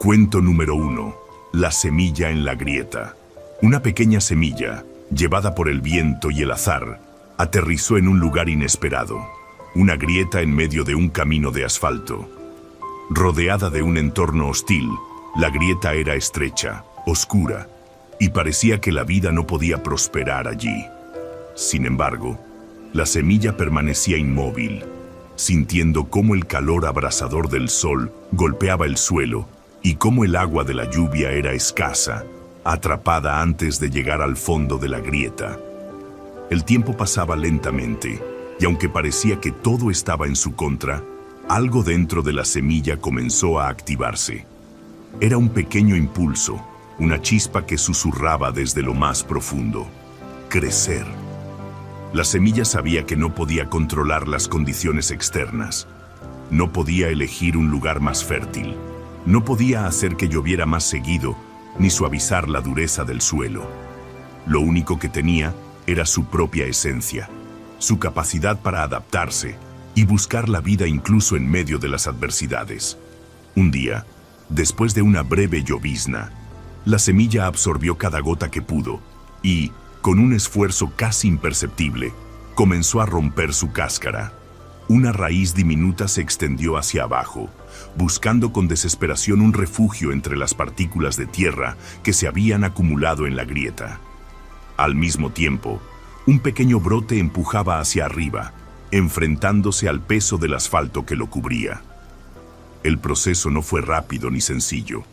Cuento número 1. La semilla en la grieta. Una pequeña semilla, llevada por el viento y el azar, aterrizó en un lugar inesperado. Una grieta en medio de un camino de asfalto. Rodeada de un entorno hostil, la grieta era estrecha, oscura, y parecía que la vida no podía prosperar allí. Sin embargo, la semilla permanecía inmóvil, sintiendo cómo el calor abrasador del sol golpeaba el suelo y cómo el agua de la lluvia era escasa, atrapada antes de llegar al fondo de la grieta. El tiempo pasaba lentamente, y aunque parecía que todo estaba en su contra, algo dentro de la semilla comenzó a activarse. Era un pequeño impulso, una chispa que susurraba desde lo más profundo: crecer. La semilla sabía que no podía controlar las condiciones externas. No podía elegir un lugar más fértil. No podía hacer que lloviera más seguido, ni suavizar la dureza del suelo. Lo único que tenía era su propia esencia, su capacidad para adaptarse y buscar la vida incluso en medio de las adversidades. Un día, después de una breve llovizna, la semilla absorbió cada gota que pudo y, con un esfuerzo casi imperceptible, comenzó a romper su cáscara. Una raíz diminuta se extendió hacia abajo, buscando con desesperación un refugio entre las partículas de tierra que se habían acumulado en la grieta. Al mismo tiempo, un pequeño brote empujaba hacia arriba, enfrentándose al peso del asfalto que lo cubría. El proceso no fue rápido ni sencillo.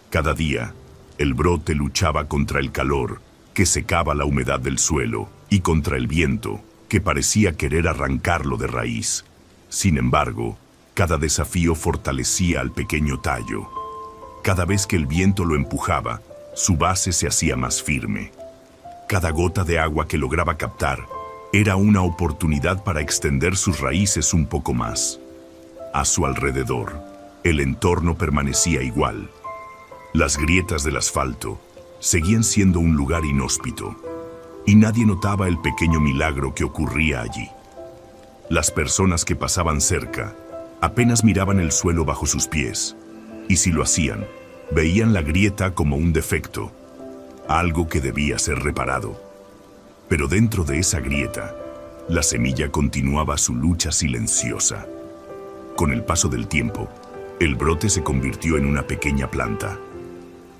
Cada día, el brote luchaba contra el calor, que secaba la humedad del suelo, y contra el viento, que parecía querer arrancarlo de raíz. Sin embargo, cada desafío fortalecía al pequeño tallo. Cada vez que el viento lo empujaba, su base se hacía más firme. Cada gota de agua que lograba captar era una oportunidad para extender sus raíces un poco más. A su alrededor, el entorno permanecía igual. Las grietas del asfalto seguían siendo un lugar inhóspito, y nadie notaba el pequeño milagro que ocurría allí. Las personas que pasaban cerca apenas miraban el suelo bajo sus pies, y si lo hacían, veían la grieta como un defecto, algo que debía ser reparado. Pero dentro de esa grieta, la semilla continuaba su lucha silenciosa. Con el paso del tiempo, el brote se convirtió en una pequeña planta.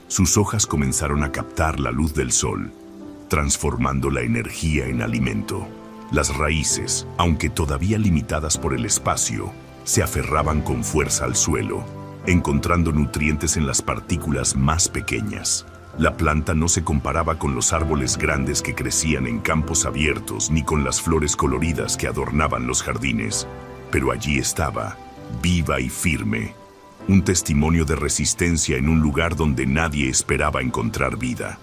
Sus hojas comenzaron a captar la luz del sol, transformando la energía en alimento. Las raíces, aunque todavía limitadas por el espacio, se aferraban con fuerza al suelo, encontrando nutrientes en las partículas más pequeñas. La planta no se comparaba con los árboles grandes que crecían en campos abiertos ni con las flores coloridas que adornaban los jardines, pero allí estaba, viva y firme, un testimonio de resistencia en un lugar donde nadie esperaba encontrar vida.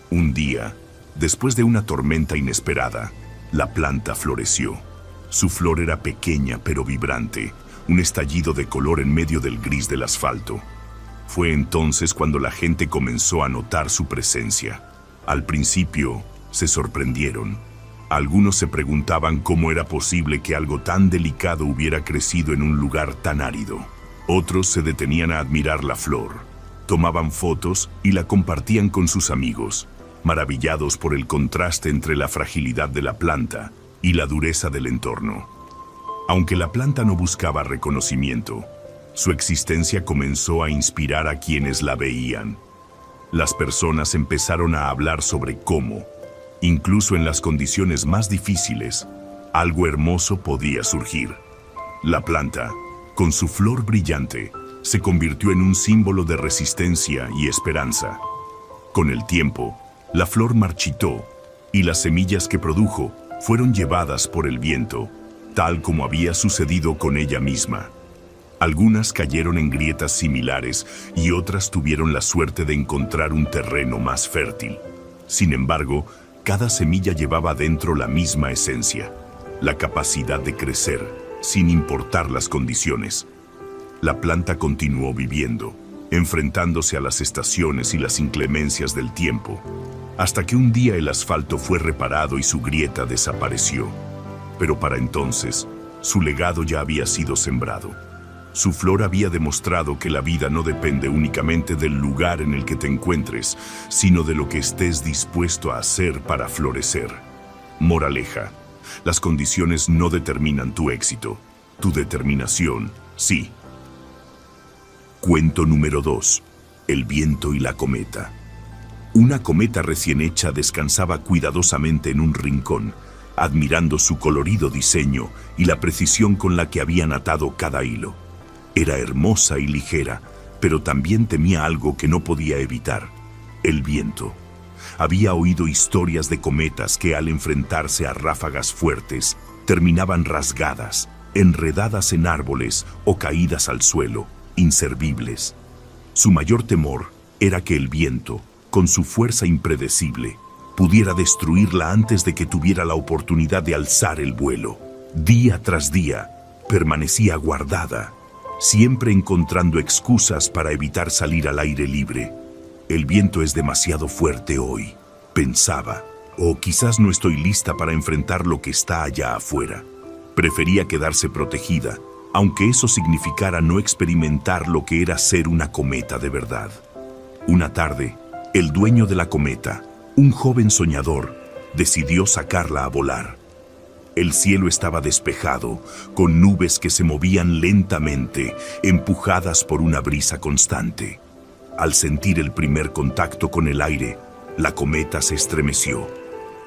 Un día, después de una tormenta inesperada, la planta floreció. Su flor era pequeña pero vibrante, un estallido de color en medio del gris del asfalto. Fue entonces cuando la gente comenzó a notar su presencia. Al principio, se sorprendieron. Algunos se preguntaban cómo era posible que algo tan delicado hubiera crecido en un lugar tan árido. Otros se detenían a admirar la flor, tomaban fotos y la compartían con sus amigos, maravillados por el contraste entre la fragilidad de la planta y la dureza del entorno. Aunque la planta no buscaba reconocimiento, su existencia comenzó a inspirar a quienes la veían. Las personas empezaron a hablar sobre cómo, incluso en las condiciones más difíciles, algo hermoso podía surgir. La planta, con su flor brillante, se convirtió en un símbolo de resistencia y esperanza. Con el tiempo, la flor marchitó y las semillas que produjo fueron llevadas por el viento, tal como había sucedido con ella misma. Algunas cayeron en grietas similares y otras tuvieron la suerte de encontrar un terreno más fértil. Sin embargo, cada semilla llevaba dentro la misma esencia, la capacidad de crecer, sin importar las condiciones. La planta continuó viviendo, enfrentándose a las estaciones y las inclemencias del tiempo, hasta que un día el asfalto fue reparado y su grieta desapareció. Pero para entonces, su legado ya había sido sembrado. Su flor había demostrado que la vida no depende únicamente del lugar en el que te encuentres, sino de lo que estés dispuesto a hacer para florecer. Moraleja: las condiciones no determinan tu éxito, tu determinación, sí. Cuento número 2. El viento y la cometa. Una cometa recién hecha descansaba cuidadosamente en un rincón, admirando su colorido diseño y la precisión con la que habían atado cada hilo. Era hermosa y ligera, pero también temía algo que no podía evitar: el viento. Había oído historias de cometas que, al enfrentarse a ráfagas fuertes, terminaban rasgadas, enredadas en árboles o caídas al suelo, inservibles. Su mayor temor era que el viento, con su fuerza impredecible, pudiera destruirla antes de que tuviera la oportunidad de alzar el vuelo. Día tras día, permanecía guardada, siempre encontrando excusas para evitar salir al aire libre. El viento es demasiado fuerte hoy, pensaba, o quizás no estoy lista para enfrentar lo que está allá afuera. Prefería quedarse protegida, aunque eso significara no experimentar lo que era ser una cometa de verdad. Una tarde, el dueño de la cometa, un joven soñador, decidió sacarla a volar. El cielo estaba despejado, con nubes que se movían lentamente, empujadas por una brisa constante. Al sentir el primer contacto con el aire, la cometa se estremeció.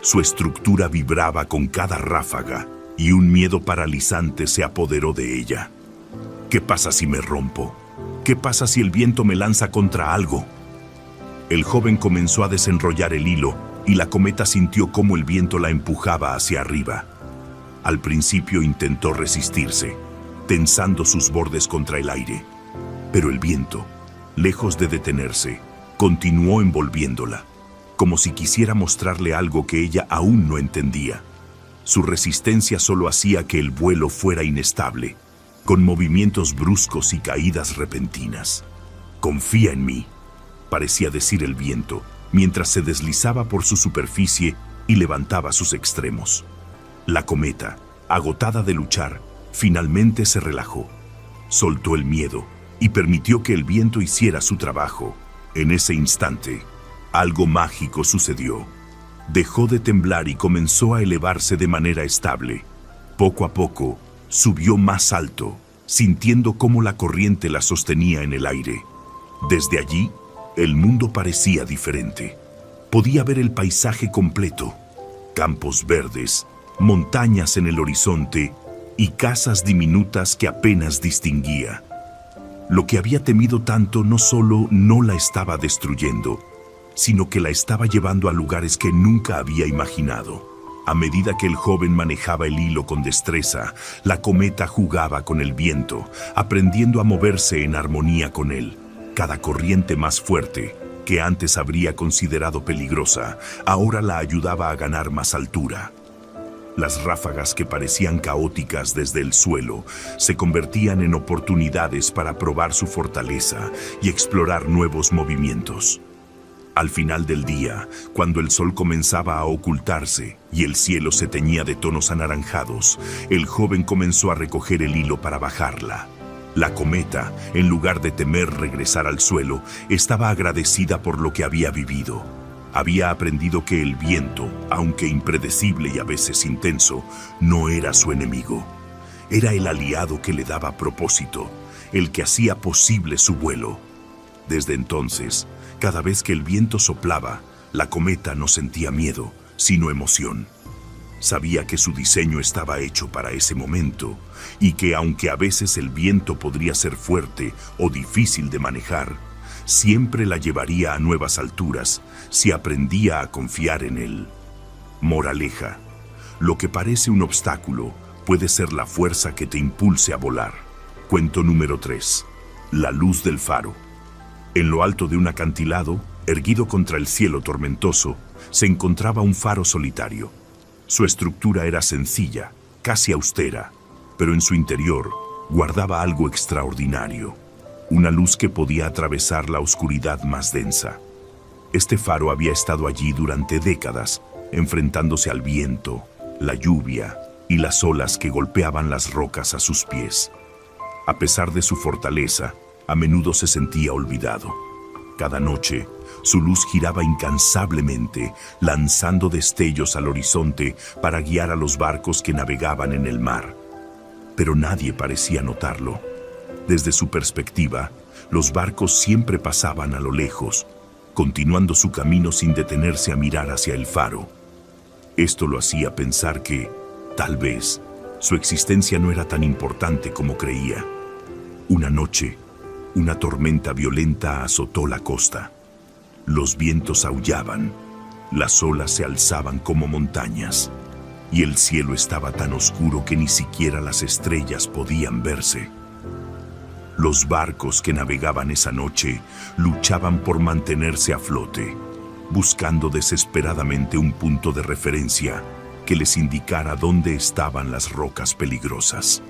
Su estructura vibraba con cada ráfaga, y un miedo paralizante se apoderó de ella. ¿Qué pasa si me rompo? ¿Qué pasa si el viento me lanza contra algo? El joven comenzó a desenrollar el hilo, y la cometa sintió cómo el viento la empujaba hacia arriba. Al principio intentó resistirse, tensando sus bordes contra el aire. Pero el viento, lejos de detenerse, continuó envolviéndola, como si quisiera mostrarle algo que ella aún no entendía. Su resistencia solo hacía que el vuelo fuera inestable, con movimientos bruscos y caídas repentinas. «Confía en mí», parecía decir el viento, mientras se deslizaba por su superficie y levantaba sus extremos. La cometa, agotada de luchar, finalmente se relajó. Soltó el miedo y permitió que el viento hiciera su trabajo. En ese instante, algo mágico sucedió. Dejó de temblar y comenzó a elevarse de manera estable. Poco a poco, subió más alto, sintiendo cómo la corriente la sostenía en el aire. Desde allí, el mundo parecía diferente. Podía ver el paisaje completo: campos verdes, montañas en el horizonte y casas diminutas que apenas distinguía. Lo que había temido tanto no solo no la estaba destruyendo, sino que la estaba llevando a lugares que nunca había imaginado. A medida que el joven manejaba el hilo con destreza, la cometa jugaba con el viento, aprendiendo a moverse en armonía con él. Cada corriente más fuerte, que antes habría considerado peligrosa, ahora la ayudaba a ganar más altura. Las ráfagas que parecían caóticas desde el suelo se convertían en oportunidades para probar su fortaleza y explorar nuevos movimientos. Al final del día, cuando el sol comenzaba a ocultarse y el cielo se teñía de tonos anaranjados, el joven comenzó a recoger el hilo para bajarla. La cometa, en lugar de temer regresar al suelo, estaba agradecida por lo que había vivido. Había aprendido que el viento, aunque impredecible y a veces intenso, no era su enemigo. Era el aliado que le daba propósito, el que hacía posible su vuelo. Desde entonces, cada vez que el viento soplaba, la cometa no sentía miedo, sino emoción. Sabía que su diseño estaba hecho para ese momento y que, aunque a veces el viento podría ser fuerte o difícil de manejar, siempre la llevaría a nuevas alturas si aprendía a confiar en él. Moraleja: lo que parece un obstáculo puede ser la fuerza que te impulse a volar. Cuento número 3. La luz del faro. En lo alto de un acantilado, erguido contra el cielo tormentoso, se encontraba un faro solitario. Su estructura era sencilla, casi austera, pero en su interior guardaba algo extraordinario: una luz que podía atravesar la oscuridad más densa. Este faro había estado allí durante décadas, enfrentándose al viento, la lluvia y las olas que golpeaban las rocas a sus pies. A pesar de su fortaleza, a menudo se sentía olvidado. Cada noche, su luz giraba incansablemente, lanzando destellos al horizonte para guiar a los barcos que navegaban en el mar. Pero nadie parecía notarlo. Desde su perspectiva, los barcos siempre pasaban a lo lejos, continuando su camino sin detenerse a mirar hacia el faro. Esto lo hacía pensar que, tal vez, su existencia no era tan importante como creía. Una noche, una tormenta violenta azotó la costa. Los vientos aullaban, las olas se alzaban como montañas, y el cielo estaba tan oscuro que ni siquiera las estrellas podían verse. Los barcos que navegaban esa noche luchaban por mantenerse a flote, buscando desesperadamente un punto de referencia que les indicara dónde estaban las rocas peligrosas.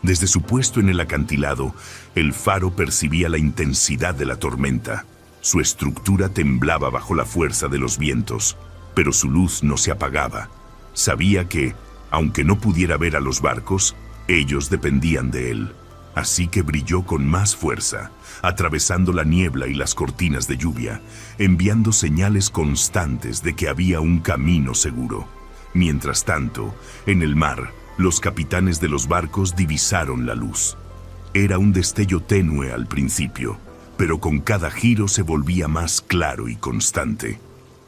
Desde su puesto en el acantilado, el faro percibía la intensidad de la tormenta. Su estructura temblaba bajo la fuerza de los vientos, pero su luz no se apagaba. Sabía que, aunque no pudiera ver a los barcos, ellos dependían de él. Así que brilló con más fuerza, atravesando la niebla y las cortinas de lluvia, enviando señales constantes de que había un camino seguro. Mientras tanto, en el mar, los capitanes de los barcos divisaron la luz. Era un destello tenue al principio, pero con cada giro se volvía más claro y constante.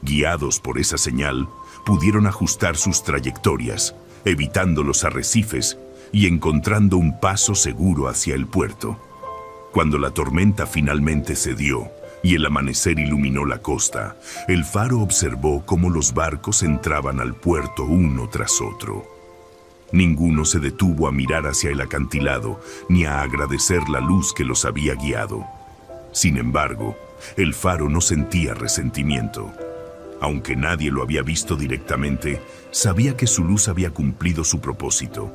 Guiados por esa señal, pudieron ajustar sus trayectorias, evitando los arrecifes y encontrando un paso seguro hacia el puerto. Cuando la tormenta finalmente cedió y el amanecer iluminó la costa, el faro observó cómo los barcos entraban al puerto uno tras otro. Ninguno se detuvo a mirar hacia el acantilado ni a agradecer la luz que los había guiado. Sin embargo, el faro no sentía resentimiento. Aunque nadie lo había visto directamente, sabía que su luz había cumplido su propósito: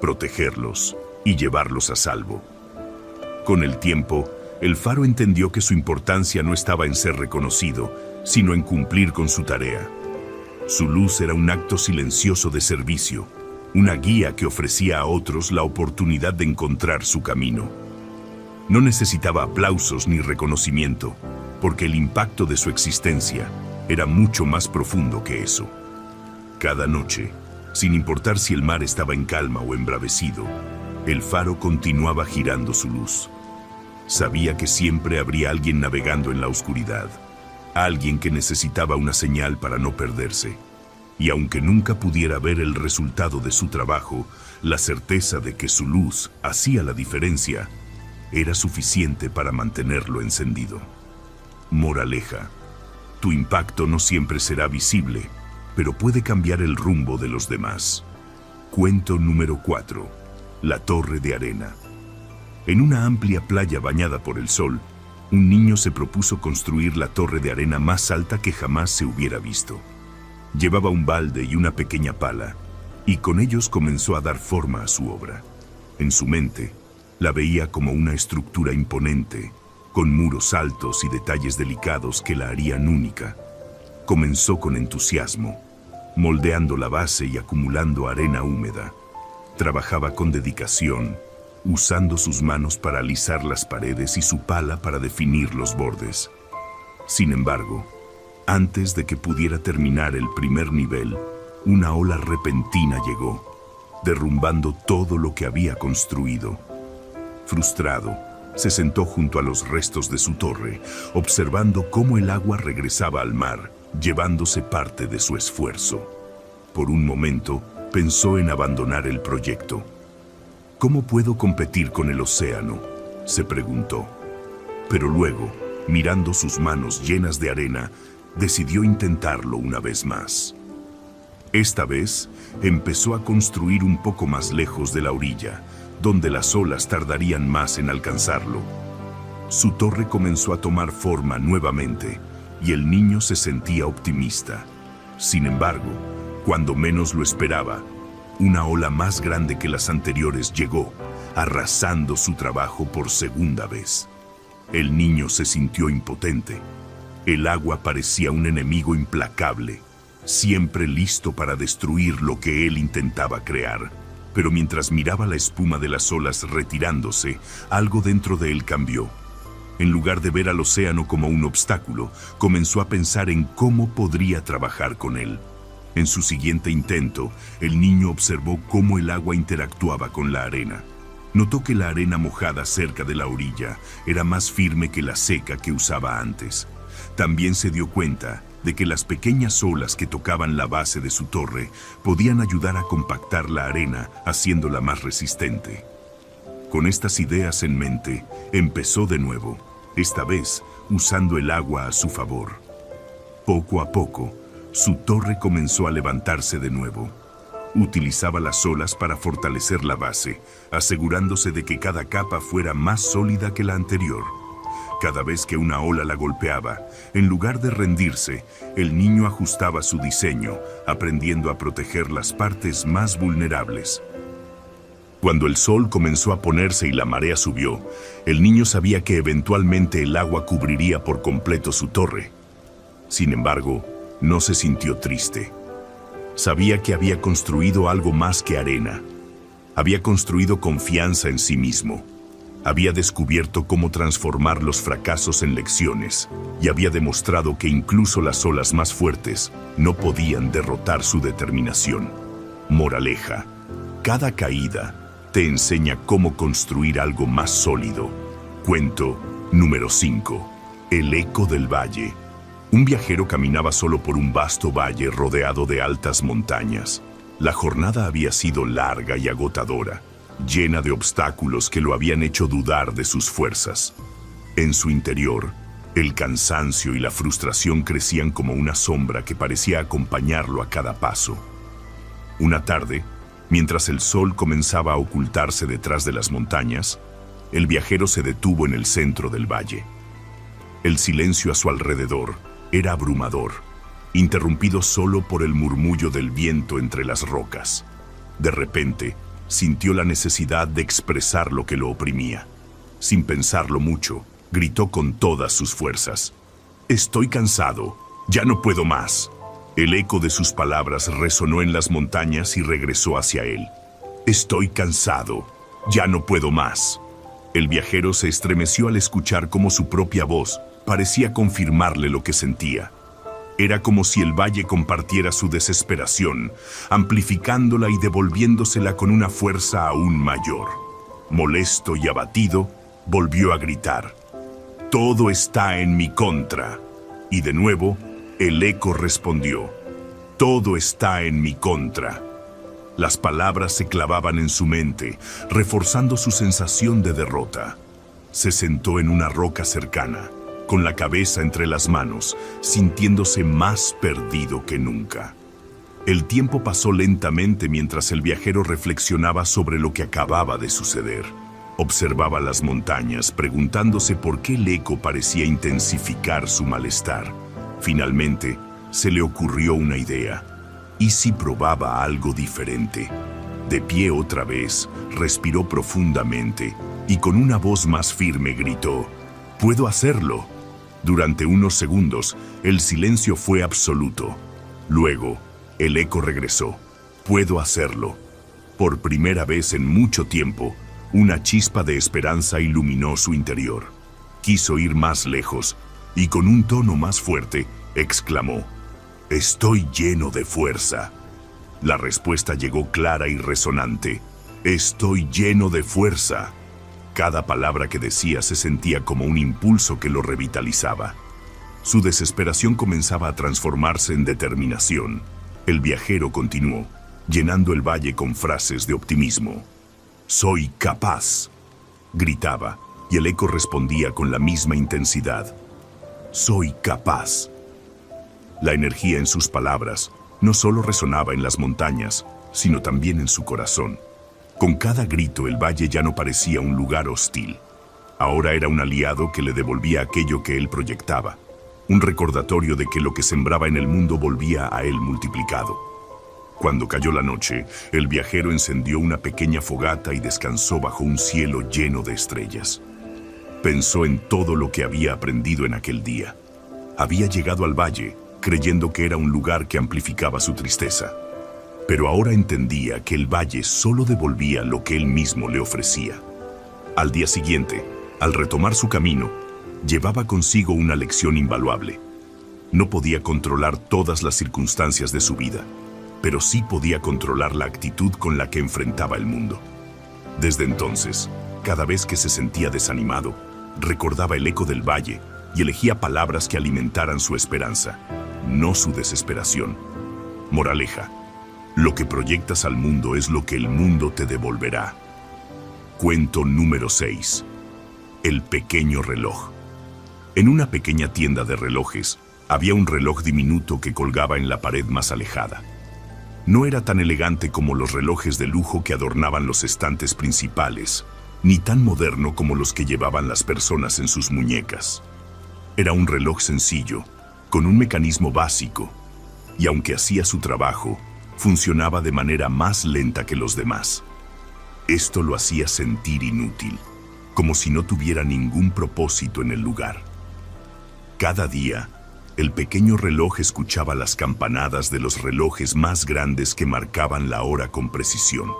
protegerlos y llevarlos a salvo. Con el tiempo, el faro entendió que su importancia no estaba en ser reconocido, sino en cumplir con su tarea. Su luz era un acto silencioso de servicio, una guía que ofrecía a otros la oportunidad de encontrar su camino. No necesitaba aplausos ni reconocimiento, porque el impacto de su existencia era mucho más profundo que eso. Cada noche, sin importar si el mar estaba en calma o embravecido, el faro continuaba girando su luz. Sabía que siempre habría alguien navegando en la oscuridad, alguien que necesitaba una señal para no perderse. Y aunque nunca pudiera ver el resultado de su trabajo, la certeza de que su luz hacía la diferencia era suficiente para mantenerlo encendido. Moraleja: tu impacto no siempre será visible, pero puede cambiar el rumbo de los demás. Cuento número 4. La Torre de Arena. En una amplia playa bañada por el sol, un niño se propuso construir la torre de arena más alta que jamás se hubiera visto. Llevaba un balde y una pequeña pala, y con ellos comenzó a dar forma a su obra. En su mente, la veía como una estructura imponente, con muros altos y detalles delicados que la harían única. Comenzó con entusiasmo, moldeando la base y acumulando arena húmeda. Trabajaba con dedicación, usando sus manos para alisar las paredes y su pala para definir los bordes. Sin embargo, antes de que pudiera terminar el primer nivel, una ola repentina llegó, derrumbando todo lo que había construido. Frustrado, se sentó junto a los restos de su torre, observando cómo el agua regresaba al mar, llevándose parte de su esfuerzo. Por un momento, pensó en abandonar el proyecto. ¿Cómo puedo competir con el océano?, se preguntó. Pero luego, mirando sus manos llenas de arena, decidió intentarlo una vez más. Esta vez, empezó a construir un poco más lejos de la orilla, donde las olas tardarían más en alcanzarlo. Su torre comenzó a tomar forma nuevamente, y el niño se sentía optimista. Sin embargo, cuando menos lo esperaba, una ola más grande que las anteriores llegó, arrasando su trabajo por segunda vez. El niño se sintió impotente. El agua parecía un enemigo implacable, siempre listo para destruir lo que él intentaba crear. pero mientras miraba la espuma de las olas retirándose, algo dentro de él cambió. En lugar de ver al océano como un obstáculo, comenzó a pensar en cómo podría trabajar con él. En su siguiente intento, el niño observó cómo el agua interactuaba con la arena. Notó que la arena mojada cerca de la orilla era más firme que la seca que usaba antes. También se dio cuenta de que las pequeñas olas que tocaban la base de su torre podían ayudar a compactar la arena, haciéndola más resistente. Con estas ideas en mente, empezó de nuevo, esta vez usando el agua a su favor. Poco a poco, su torre comenzó a levantarse de nuevo. Utilizaba las olas para fortalecer la base, asegurándose de que cada capa fuera más sólida que la anterior. Cada vez que una ola la golpeaba, en lugar de rendirse, el niño ajustaba su diseño, aprendiendo a proteger las partes más vulnerables. Cuando el sol comenzó a ponerse y la marea subió, el niño sabía que eventualmente el agua cubriría por completo su torre. Sin embargo, no se sintió triste. Sabía que había construido algo más que arena. Había construido confianza en sí mismo. Había descubierto cómo transformar los fracasos en lecciones y había demostrado que incluso las olas más fuertes no podían derrotar su determinación. Moraleja: cada caída te enseña cómo construir algo más sólido. Cuento número 5. El eco del valle. Un viajero caminaba solo por un vasto valle rodeado de altas montañas. La jornada había sido larga y agotadora, llena de obstáculos que lo habían hecho dudar de sus fuerzas. En su interior, el cansancio y la frustración crecían como una sombra que parecía acompañarlo a cada paso. Una tarde, mientras el sol comenzaba a ocultarse detrás de las montañas, el viajero se detuvo en el centro del valle. El silencio a su alrededor era abrumador, interrumpido solo por el murmullo del viento entre las rocas. De repente, sintió la necesidad de expresar lo que lo oprimía. Sin pensarlo mucho, gritó con todas sus fuerzas: «Estoy cansado, ya no puedo más». El eco de sus palabras resonó en las montañas y regresó hacia él. «Estoy cansado, ya no puedo más». El viajero se estremeció al escuchar cómo su propia voz parecía confirmarle lo que sentía. Era como si el valle compartiera su desesperación, amplificándola y devolviéndosela con una fuerza aún mayor. Molesto y abatido, volvió a gritar: «Todo está en mi contra». Y de nuevo, el eco respondió: «Todo está en mi contra». Las palabras se clavaban en su mente, reforzando su sensación de derrota. Se sentó en una roca cercana, con la cabeza entre las manos, sintiéndose más perdido que nunca. El tiempo pasó lentamente mientras el viajero reflexionaba sobre lo que acababa de suceder. Observaba las montañas, preguntándose por qué el eco parecía intensificar su malestar. Finalmente, se le ocurrió una idea. ¿Y si probaba algo diferente? De pie otra vez, respiró profundamente y con una voz más firme gritó: «¡Puedo hacerlo!». Durante unos segundos, el silencio fue absoluto. Luego, el eco regresó: «¡Puedo hacerlo!». Por primera vez en mucho tiempo, una chispa de esperanza iluminó su interior. Quiso ir más lejos y con un tono más fuerte exclamó: «Estoy lleno de fuerza». La respuesta llegó clara y resonante: «Estoy lleno de fuerza». Cada palabra que decía se sentía como un impulso que lo revitalizaba. Su desesperación comenzaba a transformarse en determinación. El viajero continuó, llenando el valle con frases de optimismo. «Soy capaz», gritaba, y el eco respondía con la misma intensidad. «Soy capaz». La energía en sus palabras no solo resonaba en las montañas, sino también en su corazón. Con cada grito, el valle ya no parecía un lugar hostil. Ahora era un aliado que le devolvía aquello que él proyectaba, un recordatorio de que lo que sembraba en el mundo volvía a él multiplicado. Cuando cayó la noche, el viajero encendió una pequeña fogata y descansó bajo un cielo lleno de estrellas. Pensó en todo lo que había aprendido en aquel día. Había llegado al valle creyendo que era un lugar que amplificaba su tristeza. pero ahora entendía que el valle solo devolvía lo que él mismo le ofrecía. Al día siguiente, al retomar su camino, llevaba consigo una lección invaluable. No podía controlar todas las circunstancias de su vida, pero sí podía controlar la actitud con la que enfrentaba el mundo. Desde entonces, cada vez que se sentía desanimado, recordaba el eco del valle y elegía palabras que alimentaran su esperanza, no su desesperación. Moraleja: lo que proyectas al mundo es lo que el mundo te devolverá. Cuento número 6. El pequeño reloj. En una pequeña tienda de relojes, había un reloj diminuto que colgaba en la pared más alejada. No era tan elegante como los relojes de lujo que adornaban los estantes principales, ni tan moderno como los que llevaban las personas en sus muñecas. Era un reloj sencillo, con un mecanismo básico, y aunque hacía su trabajo, funcionaba de manera más lenta que los demás. Esto lo hacía sentir inútil, como si no tuviera ningún propósito en el lugar. Cada día, el pequeño reloj escuchaba las campanadas de los relojes más grandes que marcaban la hora con precisión.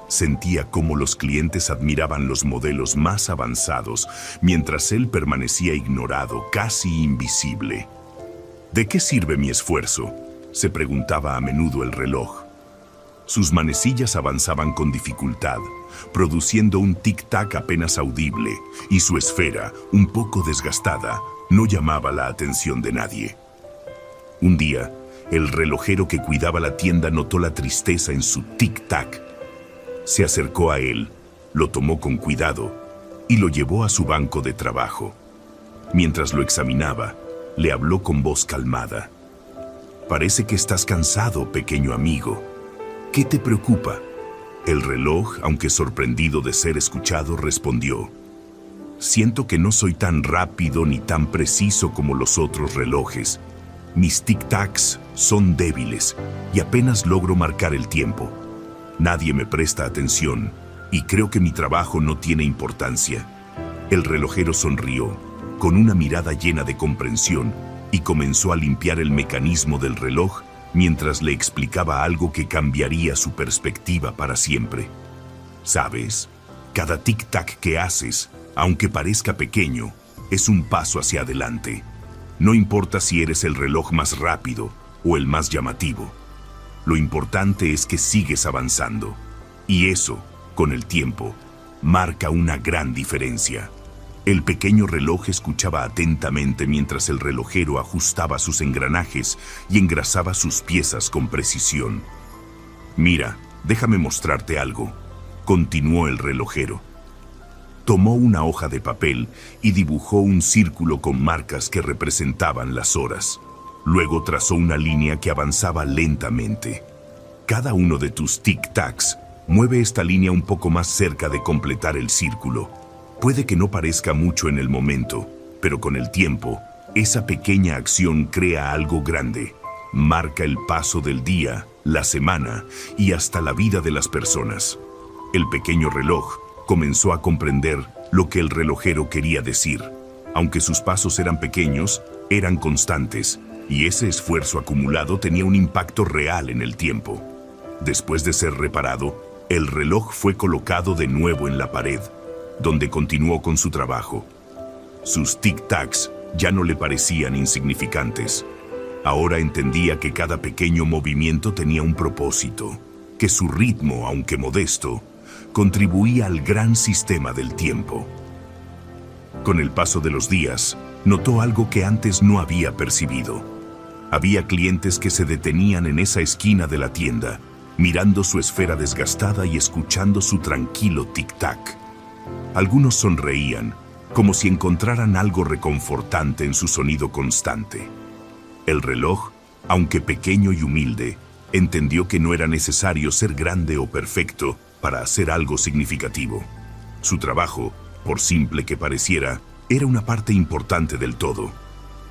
Sentía cómo los clientes admiraban los modelos más avanzados, mientras él permanecía ignorado, casi invisible. ¿De qué sirve mi esfuerzo?, se preguntaba a menudo el reloj. Sus manecillas avanzaban con dificultad, produciendo un tic-tac apenas audible, y su esfera, un poco desgastada, no llamaba la atención de nadie. Un día, el relojero que cuidaba la tienda notó la tristeza en su tic-tac. Se acercó a él, lo tomó con cuidado y lo llevó a su banco de trabajo. Mientras lo examinaba, le habló con voz calmada. «Parece que estás cansado, pequeño amigo. ¿Qué te preocupa?». El reloj, aunque sorprendido de ser escuchado, respondió: «Siento que no soy tan rápido ni tan preciso como los otros relojes. Mis tic-tacs son débiles y apenas logro marcar el tiempo. Nadie me presta atención y creo que mi trabajo no tiene importancia». El relojero sonrió, con una mirada llena de comprensión, y comenzó a limpiar el mecanismo del reloj mientras le explicaba algo que cambiaría su perspectiva para siempre. «¿Sabes? Cada tic-tac que haces, aunque parezca pequeño, es un paso hacia adelante. No importa si eres el reloj más rápido o el más llamativo. Lo importante es que sigues avanzando. Y eso, con el tiempo, marca una gran diferencia». El pequeño reloj escuchaba atentamente mientras el relojero ajustaba sus engranajes y engrasaba sus piezas con precisión. «Mira, déjame mostrarte algo», continuó el relojero. Tomó una hoja de papel y dibujó un círculo con marcas que representaban las horas. Luego trazó una línea que avanzaba lentamente. «Cada uno de tus tic-tacs mueve esta línea un poco más cerca de completar el círculo. Puede que no parezca mucho en el momento, pero con el tiempo, esa pequeña acción crea algo grande. Marca el paso del día, la semana y hasta la vida de las personas». El pequeño reloj comenzó a comprender lo que el relojero quería decir. Aunque sus pasos eran pequeños, eran constantes, y ese esfuerzo acumulado tenía un impacto real en el tiempo. Después de ser reparado, el reloj fue colocado de nuevo en la pared, donde continuó con su trabajo. Sus tic-tacs ya no le parecían insignificantes. Ahora entendía que cada pequeño movimiento tenía un propósito, que su ritmo, aunque modesto, contribuía al gran sistema del tiempo. Con el paso de los días, notó algo que antes no había percibido. Había clientes que se detenían en esa esquina de la tienda, mirando su esfera desgastada y escuchando su tranquilo tic-tac. Algunos sonreían, como si encontraran algo reconfortante en su sonido constante. El reloj, aunque pequeño y humilde, entendió que no era necesario ser grande o perfecto para hacer algo significativo. Su trabajo, por simple que pareciera, era una parte importante del todo.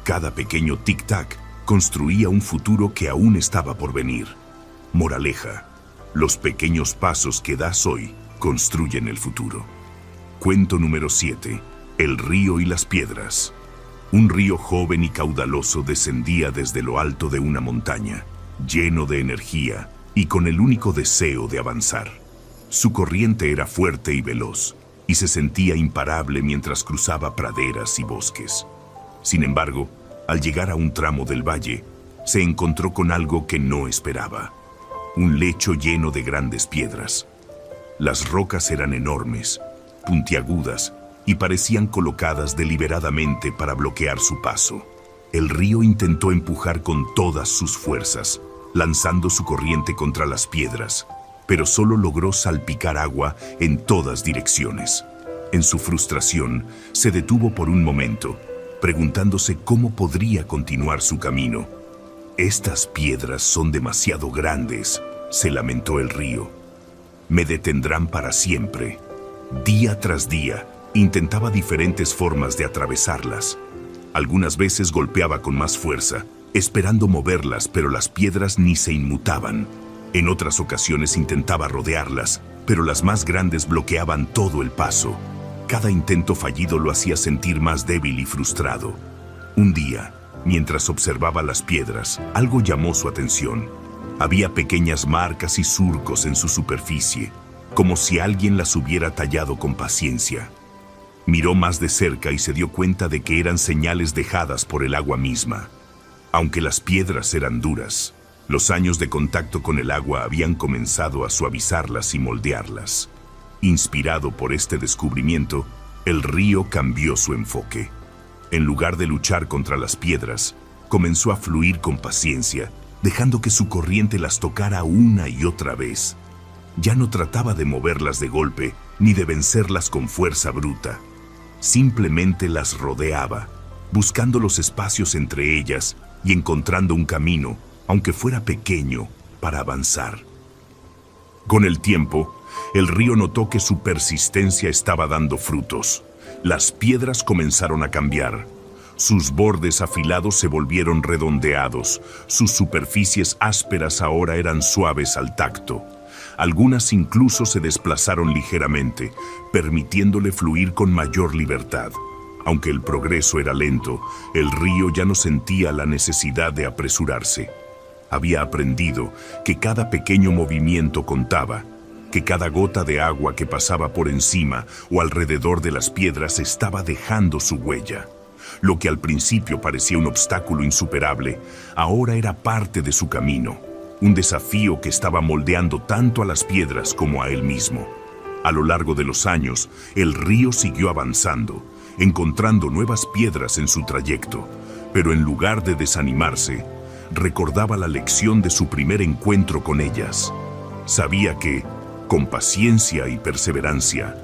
Cada pequeño tic-tac construía un futuro que aún estaba por venir. Moraleja: los pequeños pasos que das hoy construyen el futuro. Cuento número 7. El río y las piedras. Un río joven y caudaloso descendía desde lo alto de una montaña, lleno de energía, y con el único deseo de avanzar. Su corriente era fuerte y veloz, y se sentía imparable mientras cruzaba praderas y bosques. Sin embargo, al llegar a un tramo del valle, se encontró con algo que no esperaba: un lecho lleno de grandes piedras. Las rocas eran enormes, puntiagudas, y parecían colocadas deliberadamente para bloquear su paso. El río intentó empujar con todas sus fuerzas, lanzando su corriente contra las piedras, pero solo logró salpicar agua en todas direcciones. En su frustración, se detuvo por un momento, preguntándose cómo podría continuar su camino. «Estas piedras son demasiado grandes», se lamentó el río. «Me detendrán para siempre». Día tras día, intentaba diferentes formas de atravesarlas. Algunas veces golpeaba con más fuerza, esperando moverlas, pero las piedras ni se inmutaban. En otras ocasiones intentaba rodearlas, pero las más grandes bloqueaban todo el paso. Cada intento fallido lo hacía sentir más débil y frustrado. Un día, mientras observaba las piedras, algo llamó su atención. Había pequeñas marcas y surcos en su superficie, como si alguien las hubiera tallado con paciencia. Miró más de cerca y se dio cuenta de que eran señales dejadas por el agua misma. Aunque las piedras eran duras, los años de contacto con el agua habían comenzado a suavizarlas y moldearlas. Inspirado por este descubrimiento, el río cambió su enfoque. En lugar de luchar contra las piedras, comenzó a fluir con paciencia, dejando que su corriente las tocara una y otra vez. Ya no trataba de moverlas de golpe, ni de vencerlas con fuerza bruta. Simplemente las rodeaba, buscando los espacios entre ellas y encontrando un camino, aunque fuera pequeño, para avanzar. Con el tiempo, el río notó que su persistencia estaba dando frutos. Las piedras comenzaron a cambiar. Sus bordes afilados se volvieron redondeados. Sus superficies ásperas ahora eran suaves al tacto. Algunas incluso se desplazaron ligeramente, permitiéndole fluir con mayor libertad. Aunque el progreso era lento, el río ya no sentía la necesidad de apresurarse. Había aprendido que cada pequeño movimiento contaba, que cada gota de agua que pasaba por encima o alrededor de las piedras estaba dejando su huella. Lo que al principio parecía un obstáculo insuperable, ahora era parte de su camino. Un desafío que estaba moldeando tanto a las piedras como a él mismo. A lo largo de los años, el río siguió avanzando, encontrando nuevas piedras en su trayecto, pero en lugar de desanimarse, recordaba la lección de su primer encuentro con ellas. Sabía que, con paciencia y perseverancia,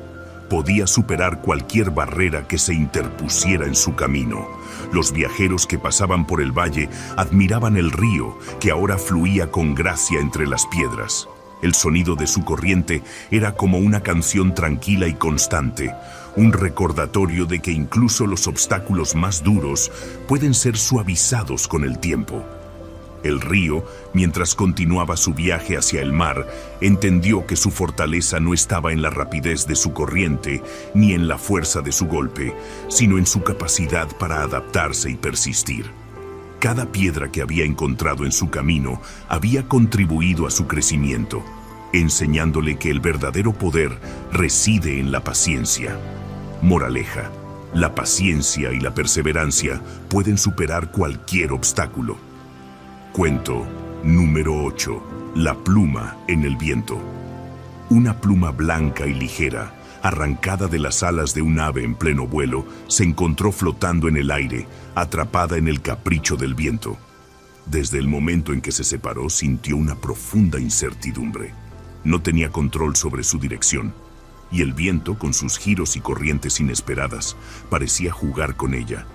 podía superar cualquier barrera que se interpusiera en su camino. Los viajeros que pasaban por el valle admiraban el río, que ahora fluía con gracia entre las piedras. El sonido de su corriente era como una canción tranquila y constante, un recordatorio de que incluso los obstáculos más duros pueden ser suavizados con el tiempo. El río, mientras continuaba su viaje hacia el mar, entendió que su fortaleza no estaba en la rapidez de su corriente ni en la fuerza de su golpe, sino en su capacidad para adaptarse y persistir. Cada piedra que había encontrado en su camino había contribuido a su crecimiento, enseñándole que el verdadero poder reside en la paciencia. Moraleja: la paciencia y la perseverancia pueden superar cualquier obstáculo. Cuento número 8. La pluma en el viento. Una pluma blanca y ligera, arrancada de las alas de un ave en pleno vuelo, se encontró flotando en el aire, atrapada en el capricho del viento. Desde el momento en que se separó, sintió una profunda incertidumbre. No tenía control sobre su dirección, y el viento, con sus giros y corrientes inesperadas, parecía jugar con ella,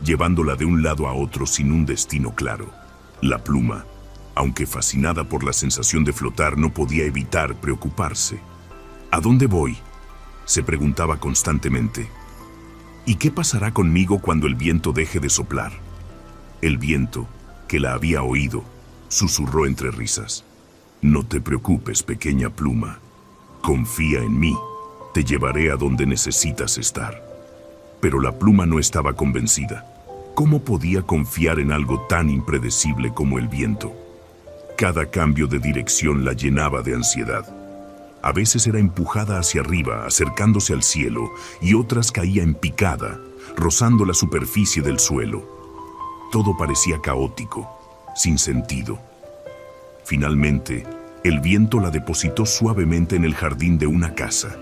llevándola de un lado a otro sin un destino claro. La pluma, aunque fascinada por la sensación de flotar, no podía evitar preocuparse. ¿A dónde voy?, se preguntaba constantemente. ¿Y qué pasará conmigo cuando el viento deje de soplar? El viento, que la había oído, susurró entre risas. No te preocupes, pequeña pluma. Confía en mí, te llevaré a donde necesitas estar. Pero la pluma no estaba convencida. ¿Cómo podía confiar en algo tan impredecible como el viento? Cada cambio de dirección la llenaba de ansiedad. A veces era empujada hacia arriba, acercándose al cielo, y otras caía en picada, rozando la superficie del suelo. Todo parecía caótico, sin sentido. Finalmente, el viento la depositó suavemente en el jardín de una casa.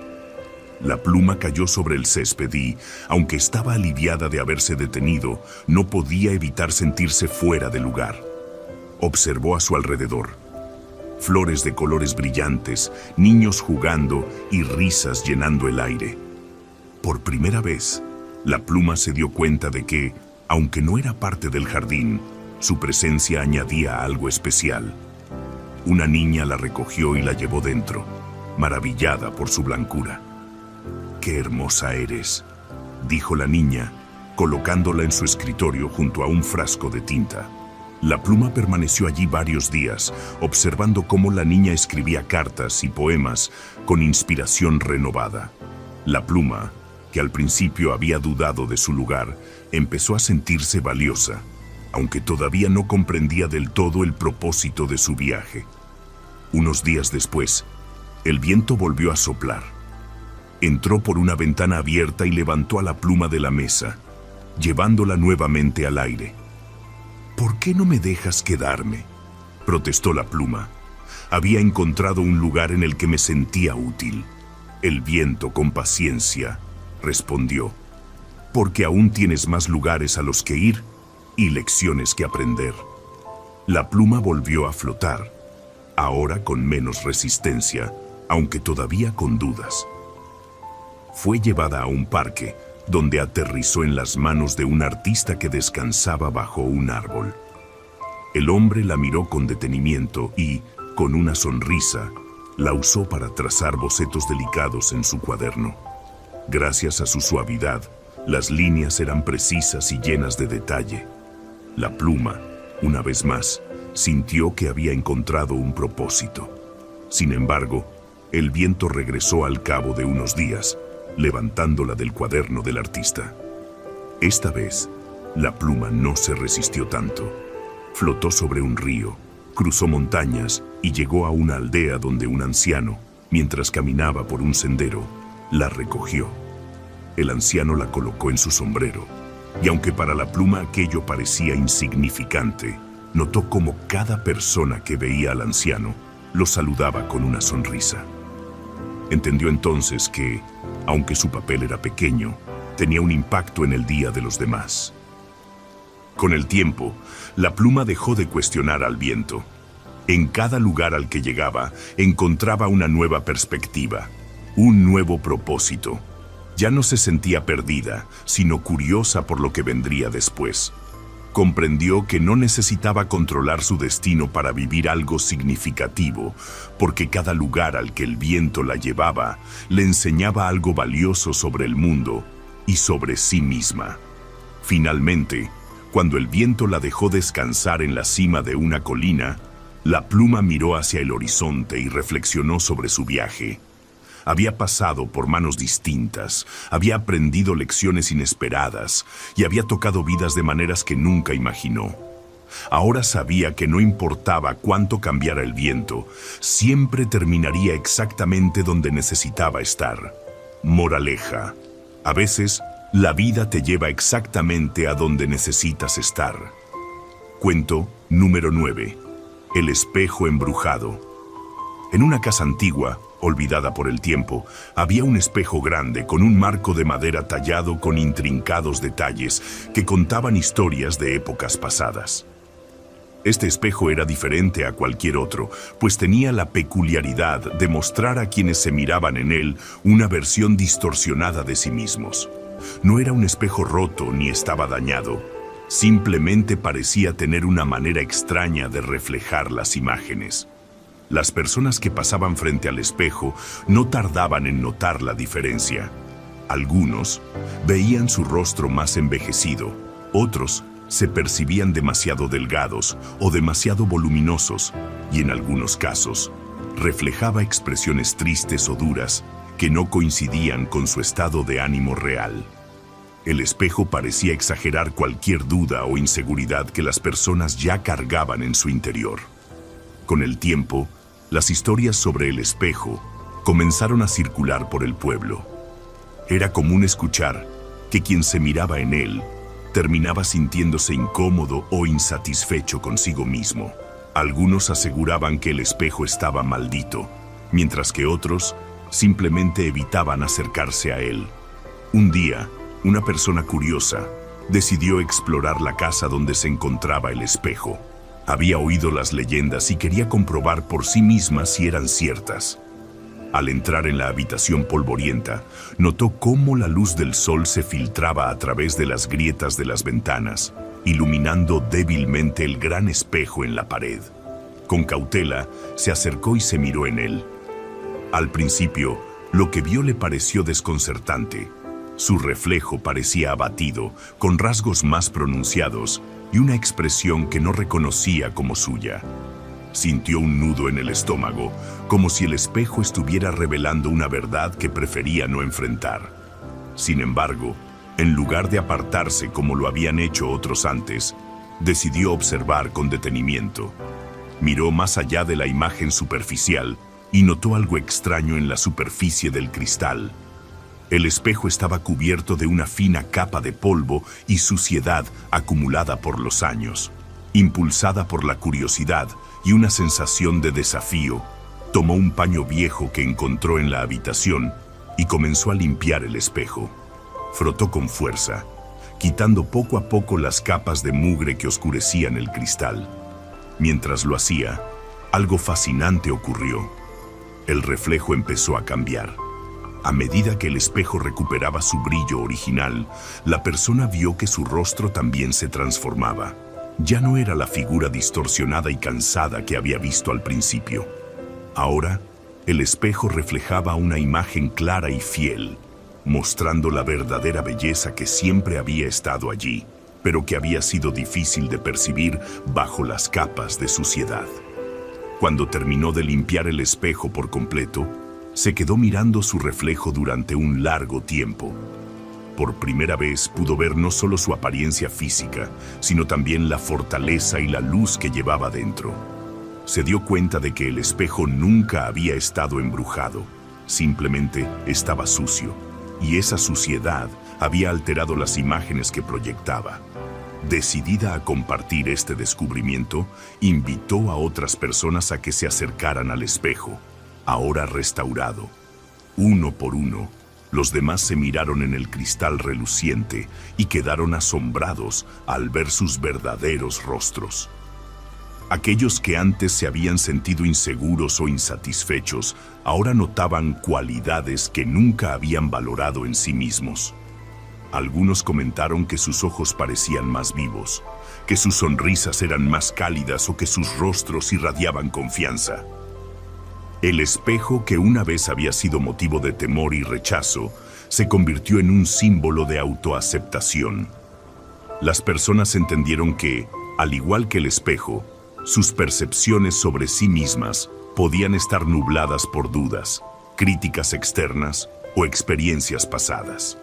La pluma cayó sobre el césped y, aunque estaba aliviada de haberse detenido, no podía evitar sentirse fuera de lugar. Observó a su alrededor. Flores de colores brillantes, niños jugando y risas llenando el aire. Por primera vez, la pluma se dio cuenta de que, aunque no era parte del jardín, su presencia añadía algo especial. Una niña la recogió y la llevó dentro, maravillada por su blancura. «¡Qué hermosa eres!», dijo la niña, colocándola en su escritorio junto a un frasco de tinta. La pluma permaneció allí varios días, observando cómo la niña escribía cartas y poemas con inspiración renovada. La pluma, que al principio había dudado de su lugar, empezó a sentirse valiosa, aunque todavía no comprendía del todo el propósito de su viaje. Unos días después, el viento volvió a soplar. Entró por una ventana abierta y levantó a la pluma de la mesa, llevándola nuevamente al aire. «¿Por qué no me dejas quedarme?», protestó la pluma. «Había encontrado un lugar en el que me sentía útil». El viento, con paciencia, respondió: «Porque aún tienes más lugares a los que ir y lecciones que aprender». La pluma volvió a flotar, ahora con menos resistencia, aunque todavía con dudas. Fue llevada a un parque, donde aterrizó en las manos de un artista que descansaba bajo un árbol. El hombre la miró con detenimiento y, con una sonrisa, la usó para trazar bocetos delicados en su cuaderno. Gracias a su suavidad, las líneas eran precisas y llenas de detalle. La pluma, una vez más, sintió que había encontrado un propósito. Sin embargo, el viento regresó al cabo de unos días, levantándola del cuaderno del artista. Esta vez, la pluma no se resistió tanto. Flotó sobre un río, cruzó montañas y llegó a una aldea donde un anciano, mientras caminaba por un sendero, la recogió. El anciano la colocó en su sombrero, y aunque para la pluma aquello parecía insignificante, notó cómo cada persona que veía al anciano lo saludaba con una sonrisa. Entendió entonces que, aunque su papel era pequeño, tenía un impacto en el día de los demás. Con el tiempo, la pluma dejó de cuestionar al viento. En cada lugar al que llegaba, encontraba una nueva perspectiva, un nuevo propósito. Ya no se sentía perdida, sino curiosa por lo que vendría después. Comprendió que no necesitaba controlar su destino para vivir algo significativo, porque cada lugar al que el viento la llevaba le enseñaba algo valioso sobre el mundo y sobre sí misma. Finalmente, cuando el viento la dejó descansar en la cima de una colina, la pluma miró hacia el horizonte y reflexionó sobre su viaje. Había pasado por manos distintas, había aprendido lecciones inesperadas y había tocado vidas de maneras que nunca imaginó. Ahora sabía que no importaba cuánto cambiara el viento, siempre terminaría exactamente donde necesitaba estar. Moraleja: a veces, la vida te lleva exactamente a donde necesitas estar. Cuento número 9. El espejo embrujado. En una casa antigua, olvidada por el tiempo, había un espejo grande con un marco de madera tallado con intrincados detalles que contaban historias de épocas pasadas. Este espejo era diferente a cualquier otro, pues tenía la peculiaridad de mostrar a quienes se miraban en él una versión distorsionada de sí mismos. No era un espejo roto ni estaba dañado, simplemente parecía tener una manera extraña de reflejar las imágenes. Las personas que pasaban frente al espejo no tardaban en notar la diferencia. Algunos veían su rostro más envejecido, otros se percibían demasiado delgados o demasiado voluminosos, y en algunos casos reflejaba expresiones tristes o duras que no coincidían con su estado de ánimo real. El espejo parecía exagerar cualquier duda o inseguridad que las personas ya cargaban en su interior. Con el tiempo, las historias sobre el espejo comenzaron a circular por el pueblo. Era común escuchar que quien se miraba en él terminaba sintiéndose incómodo o insatisfecho consigo mismo. Algunos aseguraban que el espejo estaba maldito, mientras que otros simplemente evitaban acercarse a él. Un día, una persona curiosa decidió explorar la casa donde se encontraba el espejo. Había oído las leyendas y quería comprobar por sí misma si eran ciertas. Al entrar en la habitación polvorienta, notó cómo la luz del sol se filtraba a través de las grietas de las ventanas, iluminando débilmente el gran espejo en la pared. Con cautela, se acercó y se miró en él. Al principio, lo que vio le pareció desconcertante. Su reflejo parecía abatido, con rasgos más pronunciados y una expresión que no reconocía como suya. Sintió un nudo en el estómago, como si el espejo estuviera revelando una verdad que prefería no enfrentar. Sin embargo, en lugar de apartarse como lo habían hecho otros antes, decidió observar con detenimiento. Miró más allá de la imagen superficial y notó algo extraño en la superficie del cristal. El espejo estaba cubierto de una fina capa de polvo y suciedad acumulada por los años. Impulsada por la curiosidad y una sensación de desafío, tomó un paño viejo que encontró en la habitación y comenzó a limpiar el espejo. Frotó con fuerza, quitando poco a poco las capas de mugre que oscurecían el cristal. Mientras lo hacía, algo fascinante ocurrió. El reflejo empezó a cambiar. A medida que el espejo recuperaba su brillo original, la persona vio que su rostro también se transformaba. Ya no era la figura distorsionada y cansada que había visto al principio. Ahora, el espejo reflejaba una imagen clara y fiel, mostrando la verdadera belleza que siempre había estado allí, pero que había sido difícil de percibir bajo las capas de suciedad. Cuando terminó de limpiar el espejo por completo, se quedó mirando su reflejo durante un largo tiempo. Por primera vez pudo ver no solo su apariencia física, sino también la fortaleza y la luz que llevaba dentro. Se dio cuenta de que el espejo nunca había estado embrujado, simplemente estaba sucio, y esa suciedad había alterado las imágenes que proyectaba. Decidida a compartir este descubrimiento, invitó a otras personas a que se acercaran al espejo, ahora restaurado. Uno por uno, los demás se miraron en el cristal reluciente y quedaron asombrados al ver sus verdaderos rostros. Aquellos que antes se habían sentido inseguros o insatisfechos, ahora notaban cualidades que nunca habían valorado en sí mismos. Algunos comentaron que sus ojos parecían más vivos, que sus sonrisas eran más cálidas o que sus rostros irradiaban confianza. El espejo, que una vez había sido motivo de temor y rechazo, se convirtió en un símbolo de autoaceptación. Las personas entendieron que, al igual que el espejo, sus percepciones sobre sí mismas podían estar nubladas por dudas, críticas externas o experiencias pasadas.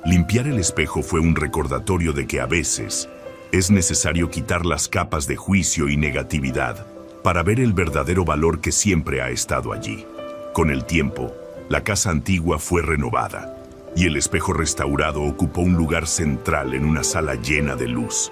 Limpiar el espejo fue un recordatorio de que a veces es necesario quitar las capas de juicio y negatividad para ver el verdadero valor que siempre ha estado allí. Con el tiempo, la casa antigua fue renovada y el espejo restaurado ocupó un lugar central en una sala llena de luz.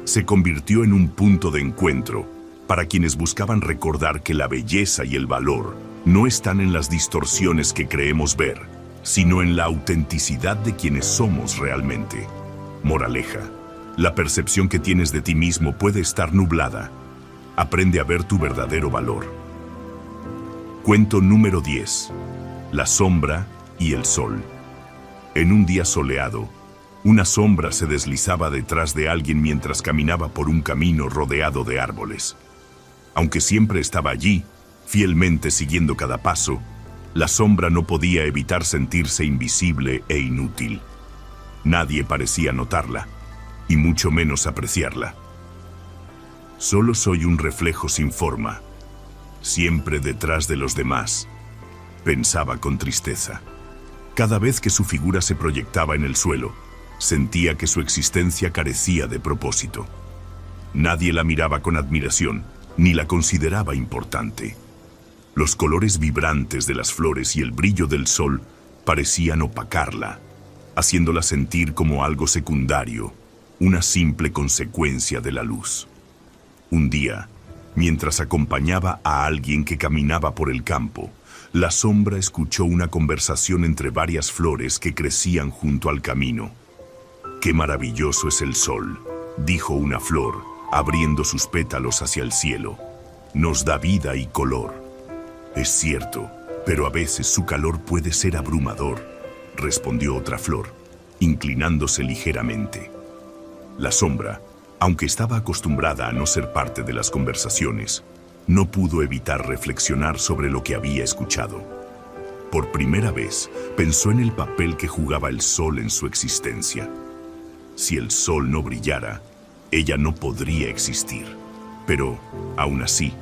Se convirtió en un punto de encuentro para quienes buscaban recordar que la belleza y el valor no están en las distorsiones que creemos ver, sino en la autenticidad de quienes somos realmente. Moraleja: la percepción que tienes de ti mismo puede estar nublada. Aprende a ver tu verdadero valor. Cuento número 10. La sombra y el sol. En un día soleado, una sombra se deslizaba detrás de alguien mientras caminaba por un camino rodeado de árboles. Aunque siempre estaba allí, fielmente siguiendo cada paso, la sombra no podía evitar sentirse invisible e inútil. Nadie parecía notarla, y mucho menos apreciarla. Solo soy un reflejo sin forma, siempre detrás de los demás, pensaba con tristeza. Cada vez que su figura se proyectaba en el suelo, sentía que su existencia carecía de propósito. Nadie la miraba con admiración, ni la consideraba importante. Los colores vibrantes de las flores y el brillo del sol parecían opacarla, haciéndola sentir como algo secundario, una simple consecuencia de la luz. Un día, mientras acompañaba a alguien que caminaba por el campo, la sombra escuchó una conversación entre varias flores que crecían junto al camino. «Qué maravilloso es el sol», dijo una flor, abriendo sus pétalos hacia el cielo. «Nos da vida y color». «Es cierto, pero a veces su calor puede ser abrumador», respondió otra flor, inclinándose ligeramente. La sombra, aunque estaba acostumbrada a no ser parte de las conversaciones, no pudo evitar reflexionar sobre lo que había escuchado. Por primera vez, pensó en el papel que jugaba el sol en su existencia. Si el sol no brillara, ella no podría existir. Pero, aún así,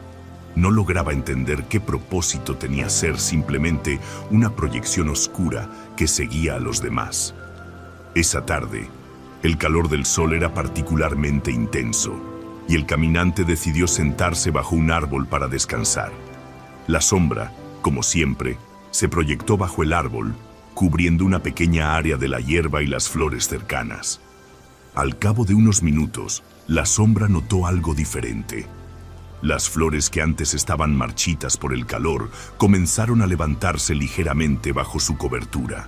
no lograba entender qué propósito tenía ser simplemente una proyección oscura que seguía a los demás. Esa tarde, el calor del sol era particularmente intenso, y el caminante decidió sentarse bajo un árbol para descansar. La sombra, como siempre, se proyectó bajo el árbol, cubriendo una pequeña área de la hierba y las flores cercanas. Al cabo de unos minutos, la sombra notó algo diferente. Las flores que antes estaban marchitas por el calor comenzaron a levantarse ligeramente bajo su cobertura.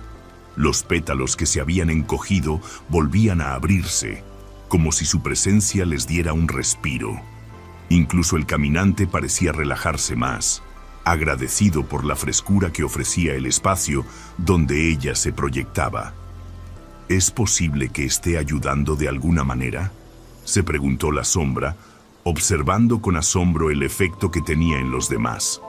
Los pétalos que se habían encogido volvían a abrirse, como si su presencia les diera un respiro. Incluso el caminante parecía relajarse más, agradecido por la frescura que ofrecía el espacio donde ella se proyectaba. ¿Es posible que esté ayudando de alguna manera?, se preguntó la sombra, observando con asombro el efecto que tenía en los demás.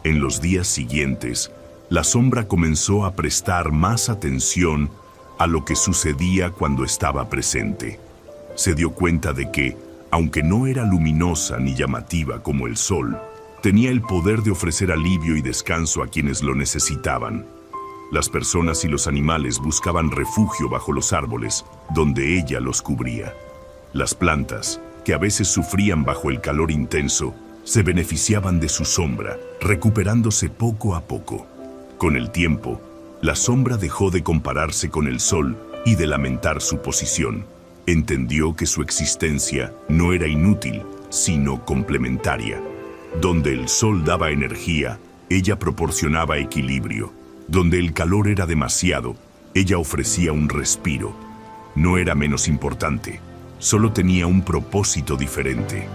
En los días siguientes, la sombra comenzó a prestar más atención a lo que sucedía cuando estaba presente. Se dio cuenta de que, aunque no era luminosa ni llamativa como el sol, tenía el poder de ofrecer alivio y descanso a quienes lo necesitaban. Las personas y los animales buscaban refugio bajo los árboles, donde ella los cubría. Las plantas, que a veces sufrían bajo el calor intenso, se beneficiaban de su sombra, recuperándose poco a poco. Con el tiempo, la sombra dejó de compararse con el sol y de lamentar su posición. Entendió que su existencia no era inútil, sino complementaria. Donde el sol daba energía, ella proporcionaba equilibrio. Donde el calor era demasiado, ella ofrecía un respiro. No era menos importante, solo tenía un propósito diferente.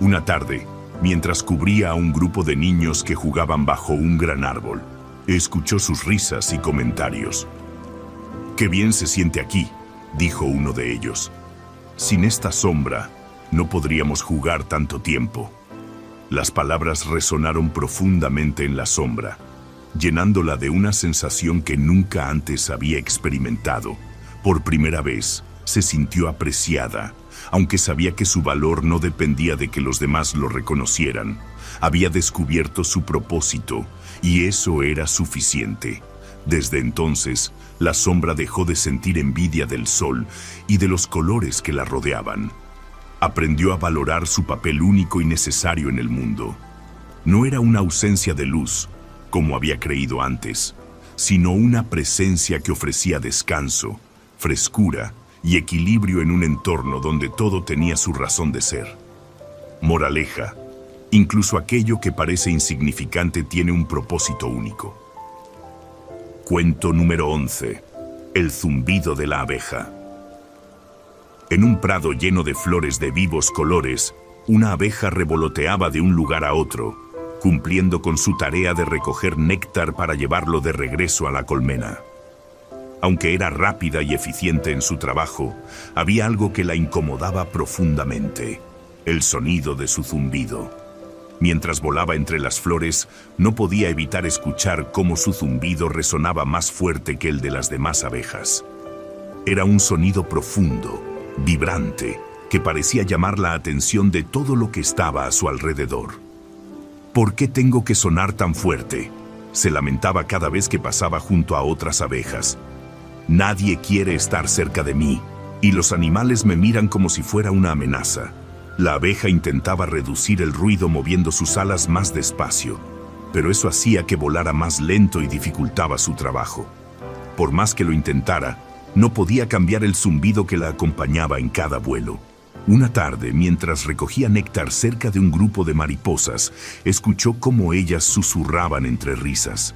Una tarde, mientras cubría a un grupo de niños que jugaban bajo un gran árbol, escuchó sus risas y comentarios. «Qué bien se siente aquí», dijo uno de ellos. «Sin esta sombra, no podríamos jugar tanto tiempo». Las palabras resonaron profundamente en la sombra, llenándola de una sensación que nunca antes había experimentado. Por primera vez, se sintió apreciada, aunque sabía que su valor no dependía de que los demás lo reconocieran. Había descubierto su propósito, y eso era suficiente. Desde entonces, la sombra dejó de sentir envidia del sol y de los colores que la rodeaban. Aprendió a valorar su papel único y necesario en el mundo. No era una ausencia de luz, como había creído antes, sino una presencia que ofrecía descanso, frescura y equilibrio en un entorno donde todo tenía su razón de ser. Moraleja: incluso aquello que parece insignificante tiene un propósito único. Cuento número 11. El zumbido de la abeja. En un prado lleno de flores de vivos colores, una abeja revoloteaba de un lugar a otro, cumpliendo con su tarea de recoger néctar para llevarlo de regreso a la colmena. Aunque era rápida y eficiente en su trabajo, había algo que la incomodaba profundamente: el sonido de su zumbido. Mientras volaba entre las flores, no podía evitar escuchar cómo su zumbido resonaba más fuerte que el de las demás abejas. Era un sonido profundo, vibrante, que parecía llamar la atención de todo lo que estaba a su alrededor. «¿Por qué tengo que sonar tan fuerte?», se lamentaba cada vez que pasaba junto a otras abejas. «Nadie quiere estar cerca de mí, y los animales me miran como si fuera una amenaza. La abeja intentaba reducir el ruido moviendo sus alas más despacio, pero eso hacía que volara más lento y dificultaba su trabajo. Por más que lo intentara, no podía cambiar el zumbido que la acompañaba en cada vuelo. Una tarde, mientras recogía néctar cerca de un grupo de mariposas, escuchó cómo ellas susurraban entre risas.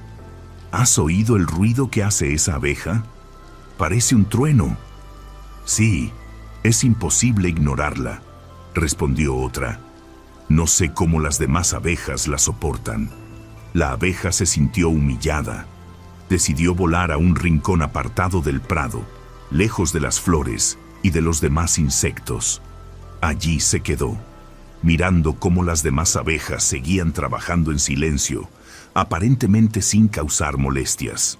¿Has oído el ruido que hace esa abeja? Parece un trueno. Sí, es imposible ignorarla, respondió otra. No sé cómo las demás abejas la soportan. La abeja se sintió humillada. Decidió volar a un rincón apartado del prado, lejos de las flores y de los demás insectos. Allí se quedó, mirando cómo las demás abejas seguían trabajando en silencio, aparentemente sin causar molestias.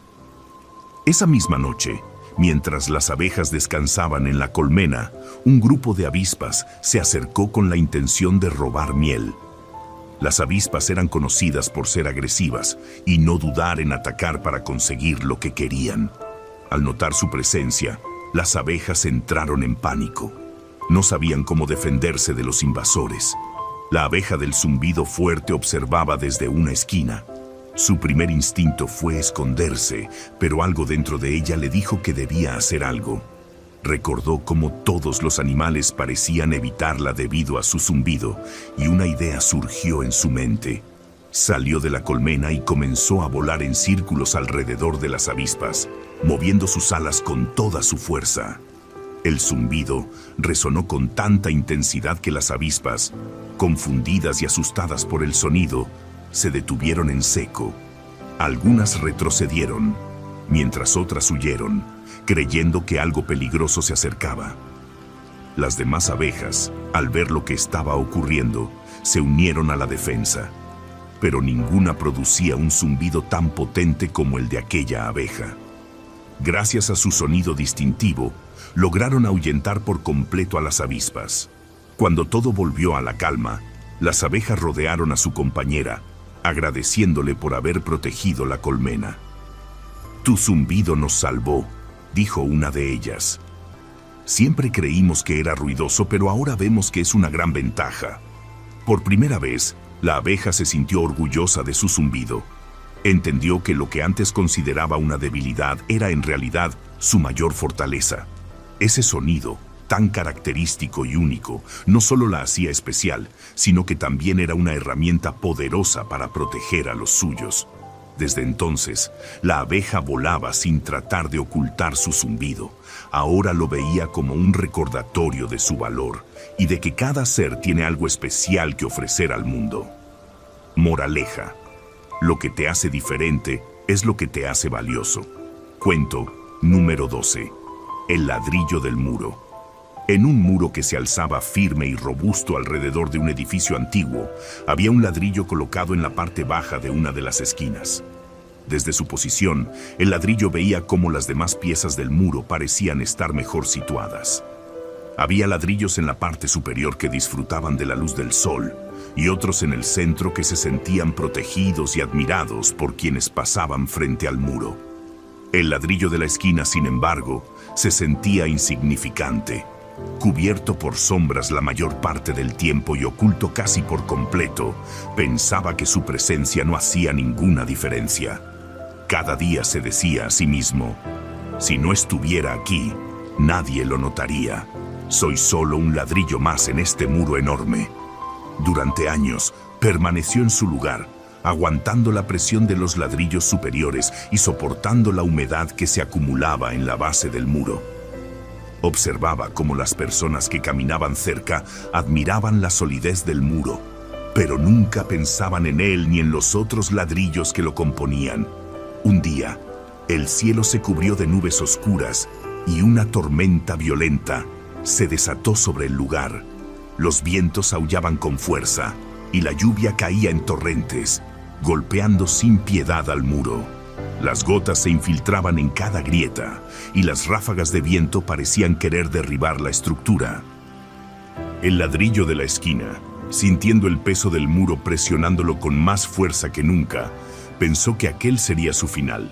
Esa misma noche, mientras las abejas descansaban en la colmena, un grupo de avispas se acercó con la intención de robar miel. Las avispas eran conocidas por ser agresivas y no dudar en atacar para conseguir lo que querían. Al notar su presencia, las abejas entraron en pánico. No sabían cómo defenderse de los invasores. La abeja del zumbido fuerte observaba desde una esquina. Su primer instinto fue esconderse, pero algo dentro de ella le dijo que debía hacer algo. Recordó cómo todos los animales parecían evitarla debido a su zumbido, y una idea surgió en su mente. Salió de la colmena y comenzó a volar en círculos alrededor de las avispas, moviendo sus alas con toda su fuerza. El zumbido resonó con tanta intensidad que las avispas, confundidas y asustadas por el sonido, se detuvieron en seco. Algunas retrocedieron, mientras otras huyeron, creyendo que algo peligroso se acercaba. Las demás abejas, al ver lo que estaba ocurriendo, se unieron a la defensa, pero ninguna producía un zumbido tan potente como el de aquella abeja. Gracias a su sonido distintivo, lograron ahuyentar por completo a las avispas. Cuando todo volvió a la calma, las abejas rodearon a su compañera, agradeciéndole por haber protegido la colmena. «Tu zumbido nos salvó», dijo una de ellas. «Siempre creímos que era ruidoso, pero ahora vemos que es una gran ventaja». Por primera vez, la abeja se sintió orgullosa de su zumbido. Entendió que lo que antes consideraba una debilidad era en realidad su mayor fortaleza. Ese sonido, tan característico y único, no solo la hacía especial, sino que también era una herramienta poderosa para proteger a los suyos. Desde entonces, la abeja volaba sin tratar de ocultar su zumbido. Ahora lo veía como un recordatorio de su valor y de que cada ser tiene algo especial que ofrecer al mundo. Moraleja: lo que te hace diferente es lo que te hace valioso. Cuento número 12. El ladrillo del muro. En un muro que se alzaba firme y robusto alrededor de un edificio antiguo, había un ladrillo colocado en la parte baja de una de las esquinas. Desde su posición, el ladrillo veía cómo las demás piezas del muro parecían estar mejor situadas. Había ladrillos en la parte superior que disfrutaban de la luz del sol, y otros en el centro que se sentían protegidos y admirados por quienes pasaban frente al muro. El ladrillo de la esquina, sin embargo, se sentía insignificante. Cubierto por sombras la mayor parte del tiempo y oculto casi por completo, pensaba que su presencia no hacía ninguna diferencia. Cada día se decía a sí mismo: si no estuviera aquí, nadie lo notaría. Soy solo un ladrillo más en este muro enorme. Durante años, permaneció en su lugar, aguantando la presión de los ladrillos superiores y soportando la humedad que se acumulaba en la base del muro. Observaba cómo las personas que caminaban cerca admiraban la solidez del muro, pero nunca pensaban en él ni en los otros ladrillos que lo componían. Un día, el cielo se cubrió de nubes oscuras y una tormenta violenta se desató sobre el lugar. Los vientos aullaban con fuerza y la lluvia caía en torrentes, golpeando sin piedad al muro. Las gotas se infiltraban en cada grieta y las ráfagas de viento parecían querer derribar la estructura. El ladrillo de la esquina, sintiendo el peso del muro presionándolo con más fuerza que nunca, pensó que aquel sería su final.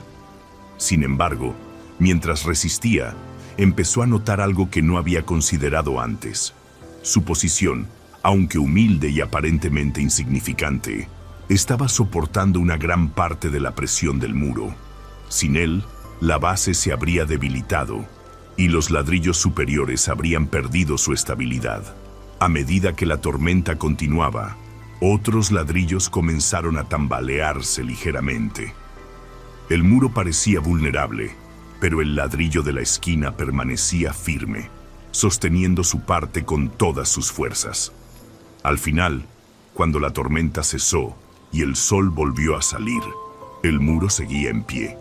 Sin embargo, mientras resistía, empezó a notar algo que no había considerado antes. Su posición, aunque humilde y aparentemente insignificante, estaba soportando una gran parte de la presión del muro. Sin él, la base se habría debilitado y los ladrillos superiores habrían perdido su estabilidad. A medida que la tormenta continuaba, otros ladrillos comenzaron a tambalearse ligeramente. El muro parecía vulnerable, pero el ladrillo de la esquina permanecía firme, sosteniendo su parte con todas sus fuerzas. Al final, cuando la tormenta cesó y el sol volvió a salir, el muro seguía en pie.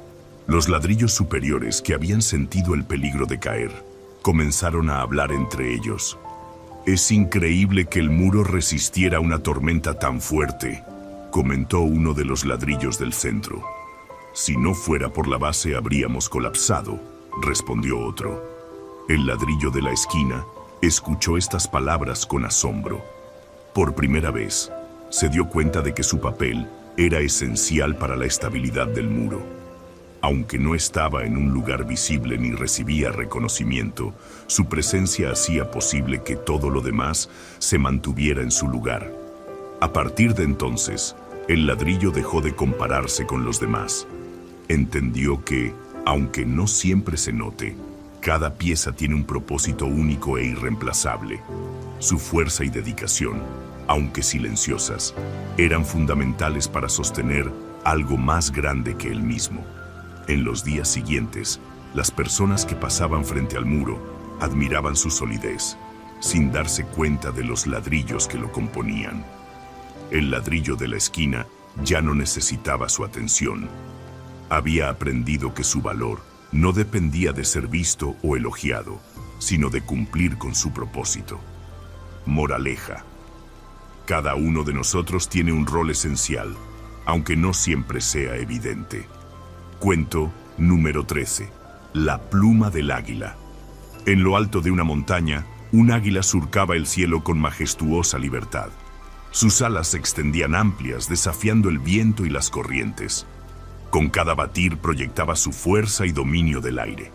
Los ladrillos superiores, que habían sentido el peligro de caer, comenzaron a hablar entre ellos. «Es increíble que el muro resistiera una tormenta tan fuerte», comentó uno de los ladrillos del centro. «Si no fuera por la base habríamos colapsado», respondió otro. El ladrillo de la esquina escuchó estas palabras con asombro. Por primera vez, se dio cuenta de que su papel era esencial para la estabilidad del muro. Aunque no estaba en un lugar visible ni recibía reconocimiento, su presencia hacía posible que todo lo demás se mantuviera en su lugar. A partir de entonces, el ladrillo dejó de compararse con los demás. Entendió que, aunque no siempre se note, cada pieza tiene un propósito único e irreemplazable. Su fuerza y dedicación, aunque silenciosas, eran fundamentales para sostener algo más grande que él mismo. En los días siguientes, las personas que pasaban frente al muro admiraban su solidez, sin darse cuenta de los ladrillos que lo componían. El ladrillo de la esquina ya no necesitaba su atención. Había aprendido que su valor no dependía de ser visto o elogiado, sino de cumplir con su propósito. Moraleja: cada uno de nosotros tiene un rol esencial, aunque no siempre sea evidente. Cuento número 13. La pluma del águila. En lo alto de una montaña, un águila surcaba el cielo con majestuosa libertad. Sus alas se extendían amplias, desafiando el viento y las corrientes. Con cada batir proyectaba su fuerza y dominio del aire.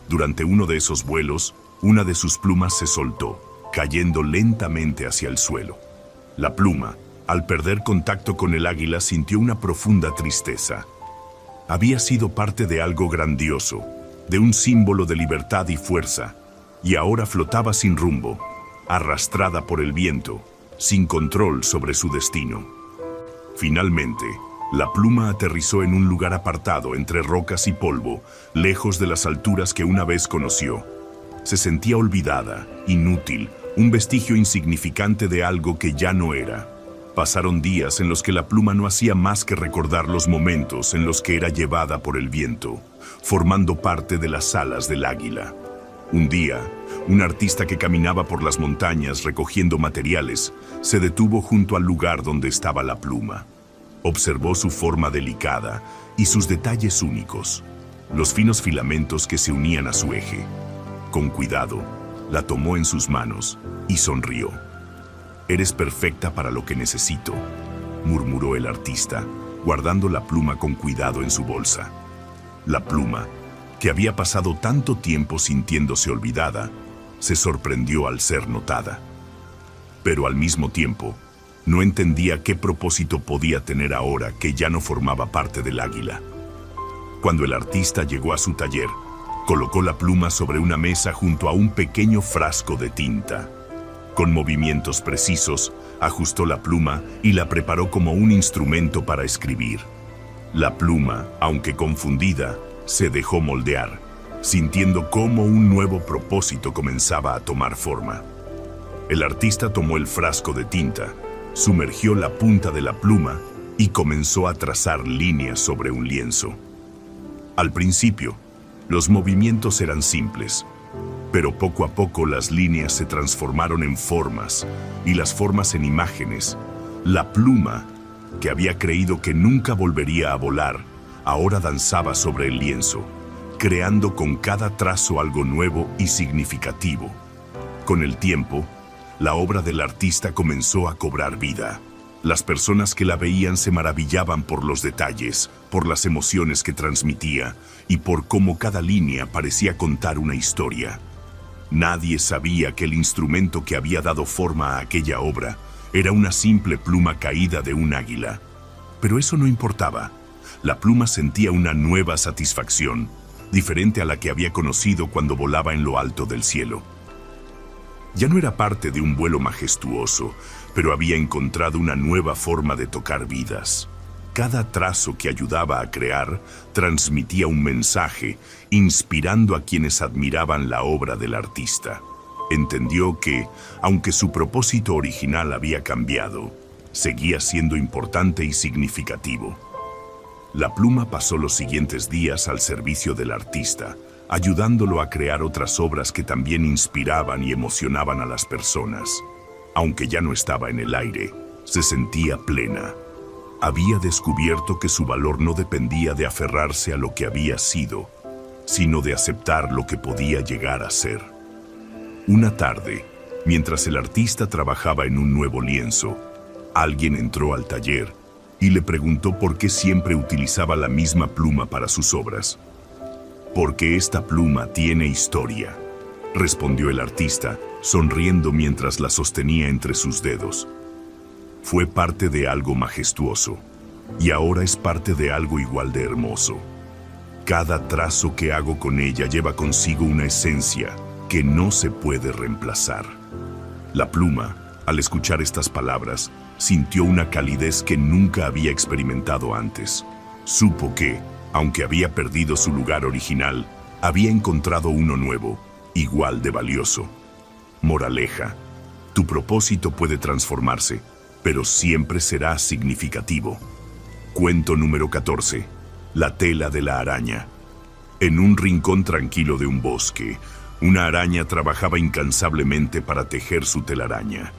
Durante uno de esos vuelos, una de sus plumas se soltó, cayendo lentamente hacia el suelo. La pluma, al perder contacto con el águila, sintió una profunda tristeza. Había sido parte de algo grandioso, de un símbolo de libertad y fuerza, y ahora flotaba sin rumbo, arrastrada por el viento, sin control sobre su destino. Finalmente, la pluma aterrizó en un lugar apartado entre rocas y polvo, lejos de las alturas que una vez conoció. Se sentía olvidada, inútil, un vestigio insignificante de algo que ya no era. Pasaron días en los que la pluma no hacía más que recordar los momentos en los que era llevada por el viento, formando parte de las alas del águila. Un día, un artista que caminaba por las montañas recogiendo materiales se detuvo junto al lugar donde estaba la pluma. Observó su forma delicada y sus detalles únicos, los finos filamentos que se unían a su eje. Con cuidado, la tomó en sus manos y sonrió. «Eres perfecta para lo que necesito», murmuró el artista, guardando la pluma con cuidado en su bolsa. La pluma, que había pasado tanto tiempo sintiéndose olvidada, se sorprendió al ser notada. Pero al mismo tiempo, no entendía qué propósito podía tener ahora que ya no formaba parte del águila. Cuando el artista llegó a su taller, colocó la pluma sobre una mesa junto a un pequeño frasco de tinta. Con movimientos precisos, ajustó la pluma y la preparó como un instrumento para escribir. La pluma, aunque confundida, se dejó moldear, sintiendo cómo un nuevo propósito comenzaba a tomar forma. El artista tomó el frasco de tinta, sumergió la punta de la pluma y comenzó a trazar líneas sobre un lienzo. Al principio, los movimientos eran simples, pero poco a poco las líneas se transformaron en formas y las formas en imágenes. La pluma, que había creído que nunca volvería a volar, ahora danzaba sobre el lienzo, creando con cada trazo algo nuevo y significativo. Con el tiempo, la obra del artista comenzó a cobrar vida. Las personas que la veían se maravillaban por los detalles, por las emociones que transmitía y por cómo cada línea parecía contar una historia. Nadie sabía que el instrumento que había dado forma a aquella obra era una simple pluma caída de un águila. Pero eso no importaba. La pluma sentía una nueva satisfacción, diferente a la que había conocido cuando volaba en lo alto del cielo. Ya no era parte de un vuelo majestuoso, pero había encontrado una nueva forma de tocar vidas. Cada trazo que ayudaba a crear transmitía un mensaje, inspirando a quienes admiraban la obra del artista. Entendió que, aunque su propósito original había cambiado, seguía siendo importante y significativo. La pluma pasó los siguientes días al servicio del artista, ayudándolo a crear otras obras que también inspiraban y emocionaban a las personas. Aunque ya no estaba en el aire, se sentía plena. Había descubierto que su valor no dependía de aferrarse a lo que había sido, sino de aceptar lo que podía llegar a ser. Una tarde, mientras el artista trabajaba en un nuevo lienzo, alguien entró al taller y le preguntó por qué siempre utilizaba la misma pluma para sus obras. «Porque esta pluma tiene historia», respondió el artista, sonriendo mientras la sostenía entre sus dedos. Fue parte de algo majestuoso, y ahora es parte de algo igual de hermoso. Cada trazo que hago con ella lleva consigo una esencia que no se puede reemplazar. La pluma, al escuchar estas palabras, sintió una calidez que nunca había experimentado antes. Supo que, aunque había perdido su lugar original, había encontrado uno nuevo, igual de valioso. Moraleja: tu propósito puede transformarse, pero siempre será significativo. Cuento número 14. La tela de la araña. En un rincón tranquilo de un bosque, una araña trabajaba incansablemente para tejer su telaraña.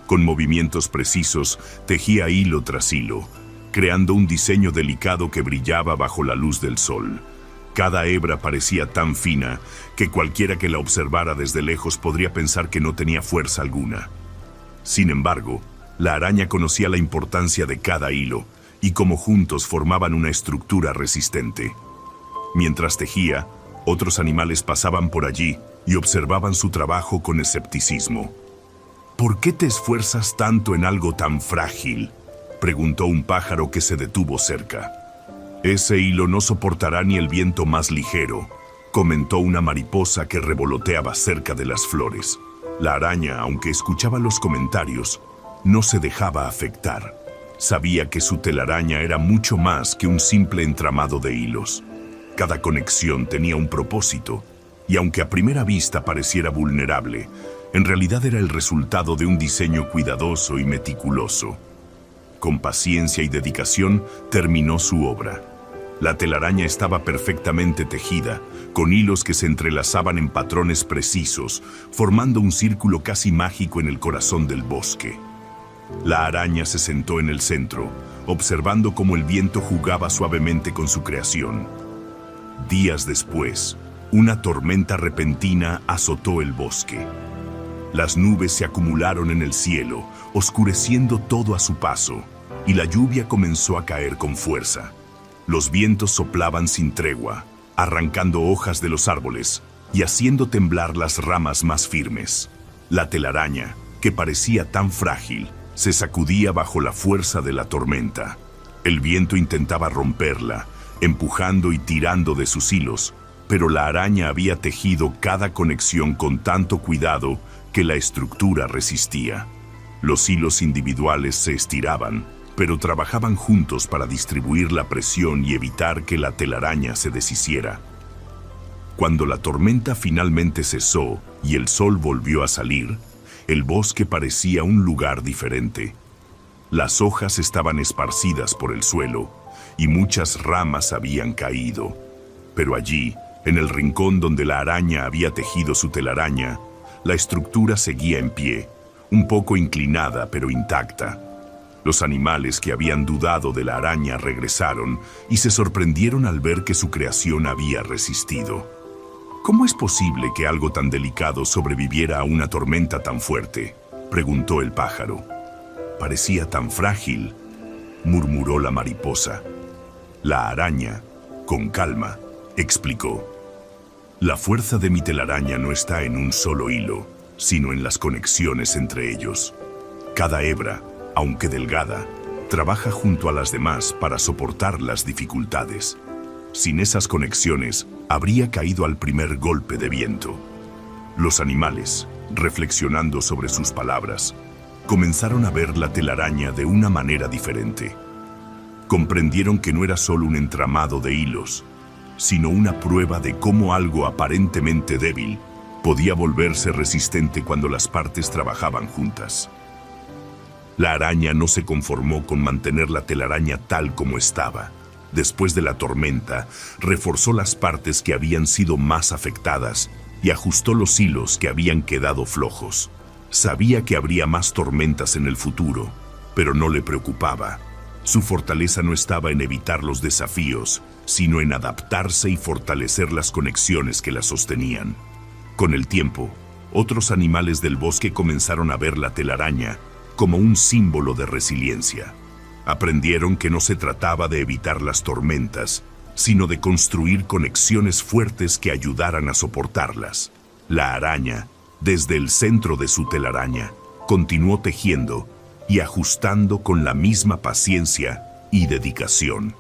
Con movimientos precisos, tejía hilo tras hilo, creando un diseño delicado que brillaba bajo la luz del sol. Cada hebra parecía tan fina que cualquiera que la observara desde lejos podría pensar que no tenía fuerza alguna. Sin embargo, la araña conocía la importancia de cada hilo y cómo juntos formaban una estructura resistente. Mientras tejía, otros animales pasaban por allí y observaban su trabajo con escepticismo. «¿Por qué te esfuerzas tanto en algo tan frágil?», preguntó un pájaro que se detuvo cerca. «Ese hilo no soportará ni el viento más ligero», comentó una mariposa que revoloteaba cerca de las flores. La araña, aunque escuchaba los comentarios, no se dejaba afectar. Sabía que su telaraña era mucho más que un simple entramado de hilos. Cada conexión tenía un propósito, y aunque a primera vista pareciera vulnerable, en realidad era el resultado de un diseño cuidadoso y meticuloso. Con paciencia y dedicación terminó su obra. La telaraña estaba perfectamente tejida, con hilos que se entrelazaban en patrones precisos, formando un círculo casi mágico en el corazón del bosque. La araña se sentó en el centro, observando cómo el viento jugaba suavemente con su creación. Días después, una tormenta repentina azotó el bosque. Las nubes se acumularon en el cielo, oscureciendo todo a su paso, y la lluvia comenzó a caer con fuerza. Los vientos soplaban sin tregua, arrancando hojas de los árboles y haciendo temblar las ramas más firmes. La telaraña, que parecía tan frágil, se sacudía bajo la fuerza de la tormenta. El viento intentaba romperla, empujando y tirando de sus hilos, pero la araña había tejido cada conexión con tanto cuidado que la estructura resistía. Los hilos individuales se estiraban, pero trabajaban juntos para distribuir la presión y evitar que la telaraña se deshiciera. Cuando la tormenta finalmente cesó y el sol volvió a salir, el bosque parecía un lugar diferente. Las hojas estaban esparcidas por el suelo y muchas ramas habían caído. Pero allí, en el rincón donde la araña había tejido su telaraña, la estructura seguía en pie, un poco inclinada pero intacta. Los animales que habían dudado de la araña regresaron y se sorprendieron al ver que su creación había resistido. ¿Cómo es posible que algo tan delicado sobreviviera a una tormenta tan fuerte?, preguntó el pájaro. Parecía tan frágil, murmuró la mariposa. La araña, con calma, explicó. La fuerza de mi telaraña no está en un solo hilo, sino en las conexiones entre ellos. Cada hebra, aunque delgada, trabaja junto a las demás para soportar las dificultades. Sin esas conexiones, habría caído al primer golpe de viento. Los animales, reflexionando sobre sus palabras, comenzaron a ver la telaraña de una manera diferente. Comprendieron que no era solo un entramado de hilos, sino una prueba de cómo algo aparentemente débil podía volverse resistente cuando las partes trabajaban juntas. La araña no se conformó con mantener la telaraña tal como estaba. Después de la tormenta, reforzó las partes que habían sido más afectadas y ajustó los hilos que habían quedado flojos. Sabía que habría más tormentas en el futuro, pero no le preocupaba. Su fortaleza no estaba en evitar los desafíos, sino en adaptarse y fortalecer las conexiones que la sostenían. Con el tiempo, otros animales del bosque comenzaron a ver la telaraña como un símbolo de resiliencia. Aprendieron que no se trataba de evitar las tormentas, sino de construir conexiones fuertes que ayudaran a soportarlas. La araña, desde el centro de su telaraña, continuó tejiendo y ajustando con la misma paciencia y dedicación.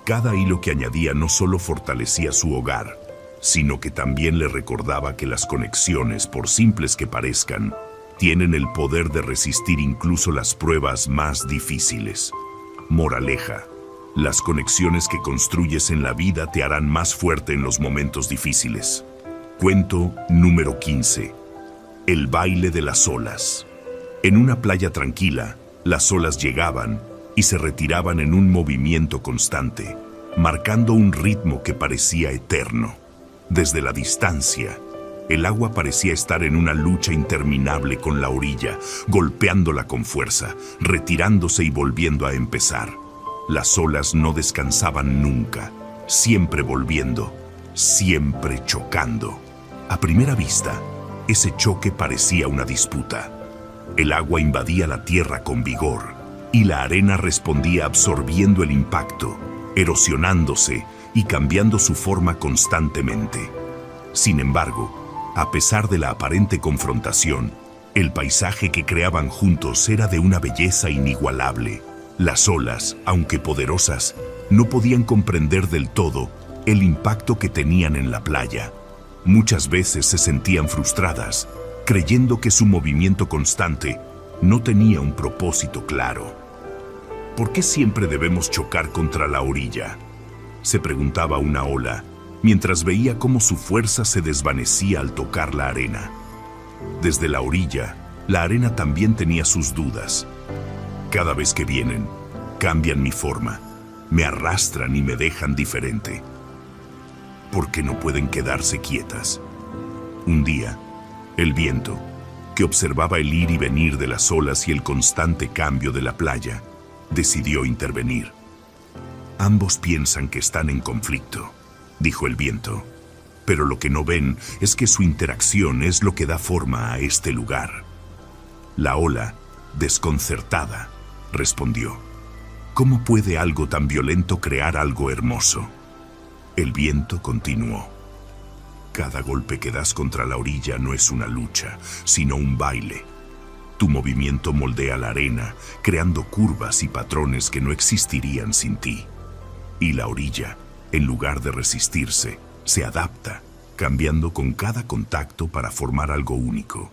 Cada hilo que añadía no solo fortalecía su hogar, sino que también le recordaba que las conexiones, por simples que parezcan, tienen el poder de resistir incluso las pruebas más difíciles. Moraleja: las conexiones que construyes en la vida te harán más fuerte en los momentos difíciles. Cuento número 15. El baile de las olas. En una playa tranquila, las olas llegaban y se retiraban en un movimiento constante, marcando un ritmo que parecía eterno. Desde la distancia, el agua parecía estar en una lucha interminable con la orilla, golpeándola con fuerza, retirándose y volviendo a empezar. Las olas no descansaban nunca, siempre volviendo, siempre chocando. A primera vista, ese choque parecía una disputa. El agua invadía la tierra con vigor, y la arena respondía absorbiendo el impacto, erosionándose y cambiando su forma constantemente. Sin embargo, a pesar de la aparente confrontación, el paisaje que creaban juntos era de una belleza inigualable. Las olas, aunque poderosas, no podían comprender del todo el impacto que tenían en la playa. Muchas veces se sentían frustradas, creyendo que su movimiento constante no tenía un propósito claro. ¿Por qué siempre debemos chocar contra la orilla?, se preguntaba una ola, mientras veía cómo su fuerza se desvanecía al tocar la arena. Desde la orilla, la arena también tenía sus dudas. Cada vez que vienen, cambian mi forma, me arrastran y me dejan diferente. ¿Por qué no pueden quedarse quietas? Un día, el viento, que observaba el ir y venir de las olas y el constante cambio de la playa, decidió intervenir. Ambos piensan que están en conflicto, dijo el viento, pero lo que no ven es que su interacción es lo que da forma a este lugar. La ola, desconcertada, respondió: ¿cómo puede algo tan violento crear algo hermoso? El viento continuó: cada golpe que das contra la orilla no es una lucha, sino un baile. Tu movimiento moldea la arena, creando curvas y patrones que no existirían sin ti. Y la orilla, en lugar de resistirse, se adapta, cambiando con cada contacto para formar algo único.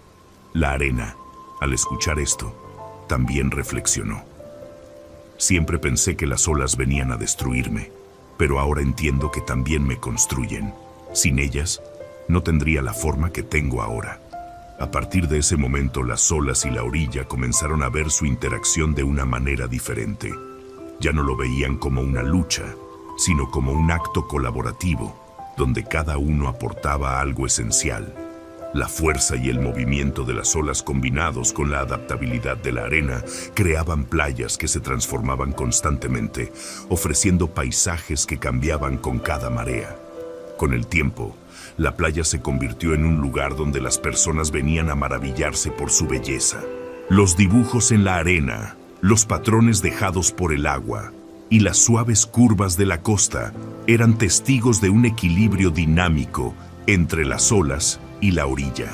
La arena, al escuchar esto, también reflexionó. Siempre pensé que las olas venían a destruirme, pero ahora entiendo que también me construyen. Sin ellas, no tendría la forma que tengo ahora. A partir de ese momento, las olas y la orilla comenzaron a ver su interacción de una manera diferente. Ya no lo veían como una lucha, sino como un acto colaborativo, donde cada uno aportaba algo esencial. La fuerza y el movimiento de las olas combinados con la adaptabilidad de la arena creaban playas que se transformaban constantemente, ofreciendo paisajes que cambiaban con cada marea. Con el tiempo, la playa se convirtió en un lugar donde las personas venían a maravillarse por su belleza. Los dibujos en la arena, los patrones dejados por el agua y las suaves curvas de la costa eran testigos de un equilibrio dinámico entre las olas y la orilla.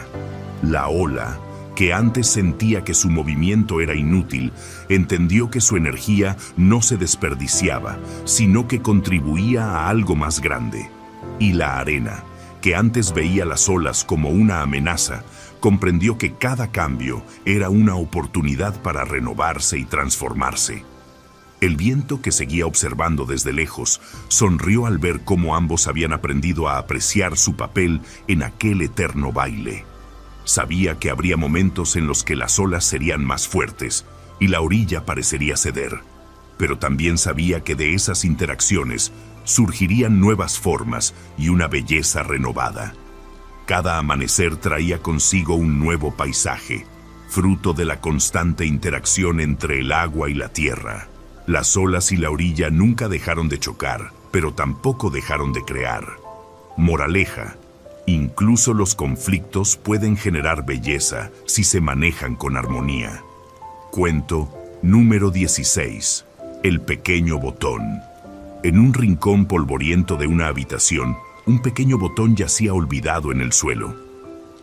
La ola, que antes sentía que su movimiento era inútil, entendió que su energía no se desperdiciaba, sino que contribuía a algo más grande. Y la arena, que antes veía las olas como una amenaza, comprendió que cada cambio era una oportunidad para renovarse y transformarse. El viento, que seguía observando desde lejos, sonrió al ver cómo ambos habían aprendido a apreciar su papel en aquel eterno baile. Sabía que habría momentos en los que las olas serían más fuertes y la orilla parecería ceder, pero también sabía que de esas interacciones surgirían nuevas formas y una belleza renovada. Cada amanecer traía consigo un nuevo paisaje, fruto de la constante interacción entre el agua y la tierra. Las olas y la orilla nunca dejaron de chocar, pero tampoco dejaron de crear. Moraleja: incluso los conflictos pueden generar belleza si se manejan con armonía. Cuento número 16. El pequeño botón. En un rincón polvoriento de una habitación, un pequeño botón yacía olvidado en el suelo.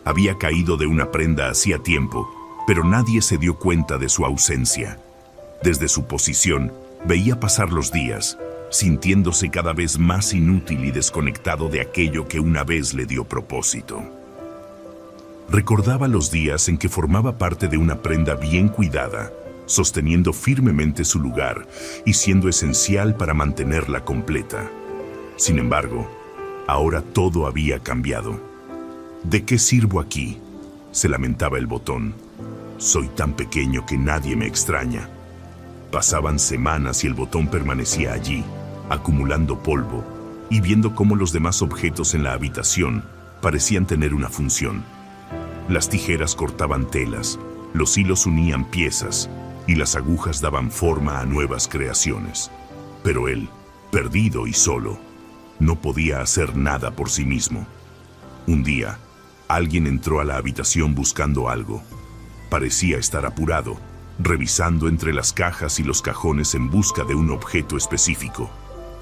Había caído de una prenda hacía tiempo, pero nadie se dio cuenta de su ausencia. Desde su posición, veía pasar los días, sintiéndose cada vez más inútil y desconectado de aquello que una vez le dio propósito. Recordaba los días en que formaba parte de una prenda bien cuidada, sosteniendo firmemente su lugar y siendo esencial para mantenerla completa. Sin embargo, ahora todo había cambiado. ¿De qué sirvo aquí?, se lamentaba el botón. Soy tan pequeño que nadie me extraña. Pasaban semanas y el botón permanecía allí, acumulando polvo y viendo cómo los demás objetos en la habitación parecían tener una función. Las tijeras cortaban telas, los hilos unían piezas y las agujas daban forma a nuevas creaciones. Pero él, perdido y solo, no podía hacer nada por sí mismo. Un día, alguien entró a la habitación buscando algo. Parecía estar apurado, revisando entre las cajas y los cajones en busca de un objeto específico.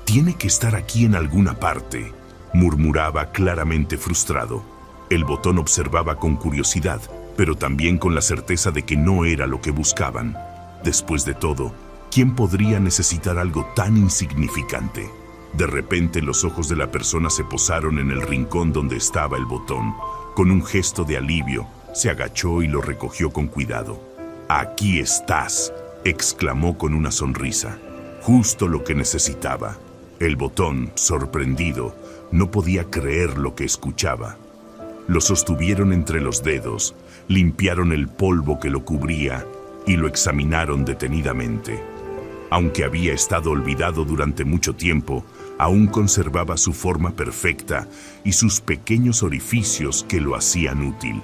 «Tiene que estar aquí en alguna parte», murmuraba claramente frustrado. El botón observaba con curiosidad, pero también con la certeza de que no era lo que buscaban. Después de todo, ¿quién podría necesitar algo tan insignificante? De repente los ojos de la persona se posaron en el rincón donde estaba el botón. Con un gesto de alivio, se agachó y lo recogió con cuidado. «Aquí estás», exclamó con una sonrisa. Justo lo que necesitaba. El botón, sorprendido, no podía creer lo que escuchaba. Lo sostuvieron entre los dedos, limpiaron el polvo que lo cubría y lo examinaron detenidamente. Aunque había estado olvidado durante mucho tiempo, aún conservaba su forma perfecta y sus pequeños orificios que lo hacían útil.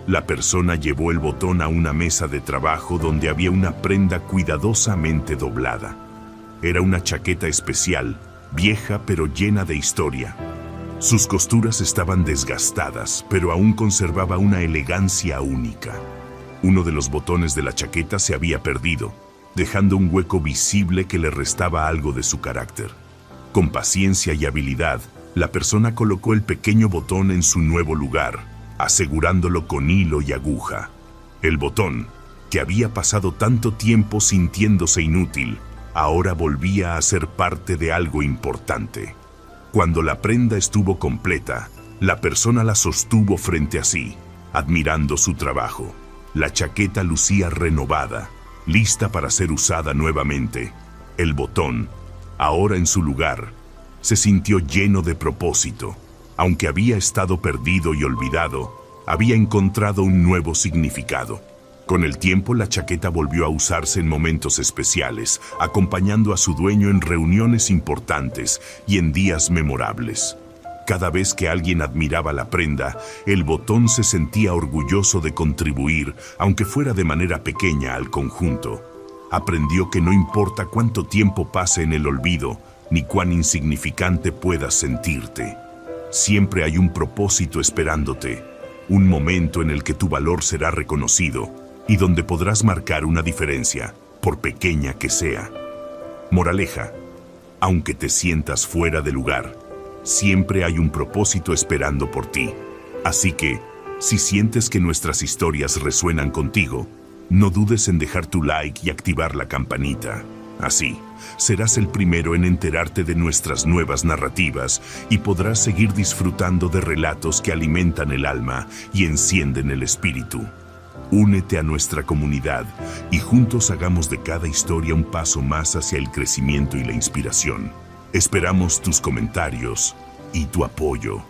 La persona llevó el botón a una mesa de trabajo donde había una prenda cuidadosamente doblada. Era una chaqueta especial, vieja pero llena de historia. Sus costuras estaban desgastadas, pero aún conservaba una elegancia única. Uno de los botones de la chaqueta se había perdido, dejando un hueco visible que le restaba algo de su carácter. Con paciencia y habilidad, la persona colocó el pequeño botón en su nuevo lugar, asegurándolo con hilo y aguja. El botón, que había pasado tanto tiempo sintiéndose inútil, ahora volvía a ser parte de algo importante. Cuando la prenda estuvo completa, la persona la sostuvo frente a sí, admirando su trabajo. La chaqueta lucía renovada, lista para ser usada nuevamente. El botón, ahora en su lugar, se sintió lleno de propósito. Aunque había estado perdido y olvidado, había encontrado un nuevo significado. Con el tiempo, la chaqueta volvió a usarse en momentos especiales, acompañando a su dueño en reuniones importantes y en días memorables. Cada vez que alguien admiraba la prenda, el botón se sentía orgulloso de contribuir, aunque fuera de manera pequeña, al conjunto. Aprendió que no importa cuánto tiempo pase en el olvido, ni cuán insignificante puedas sentirte. Siempre hay un propósito esperándote, un momento en el que tu valor será reconocido y donde podrás marcar una diferencia, por pequeña que sea. Moraleja: aunque te sientas fuera de lugar, Siempre hay un propósito esperando por ti. Así que, si sientes que nuestras historias resuenan contigo, no dudes en dejar tu like y activar la campanita. Así, serás el primero en enterarte de nuestras nuevas narrativas y podrás seguir disfrutando de relatos que alimentan el alma y encienden el espíritu. Únete a nuestra comunidad y juntos hagamos de cada historia un paso más hacia el crecimiento y la inspiración. Esperamos tus comentarios y tu apoyo.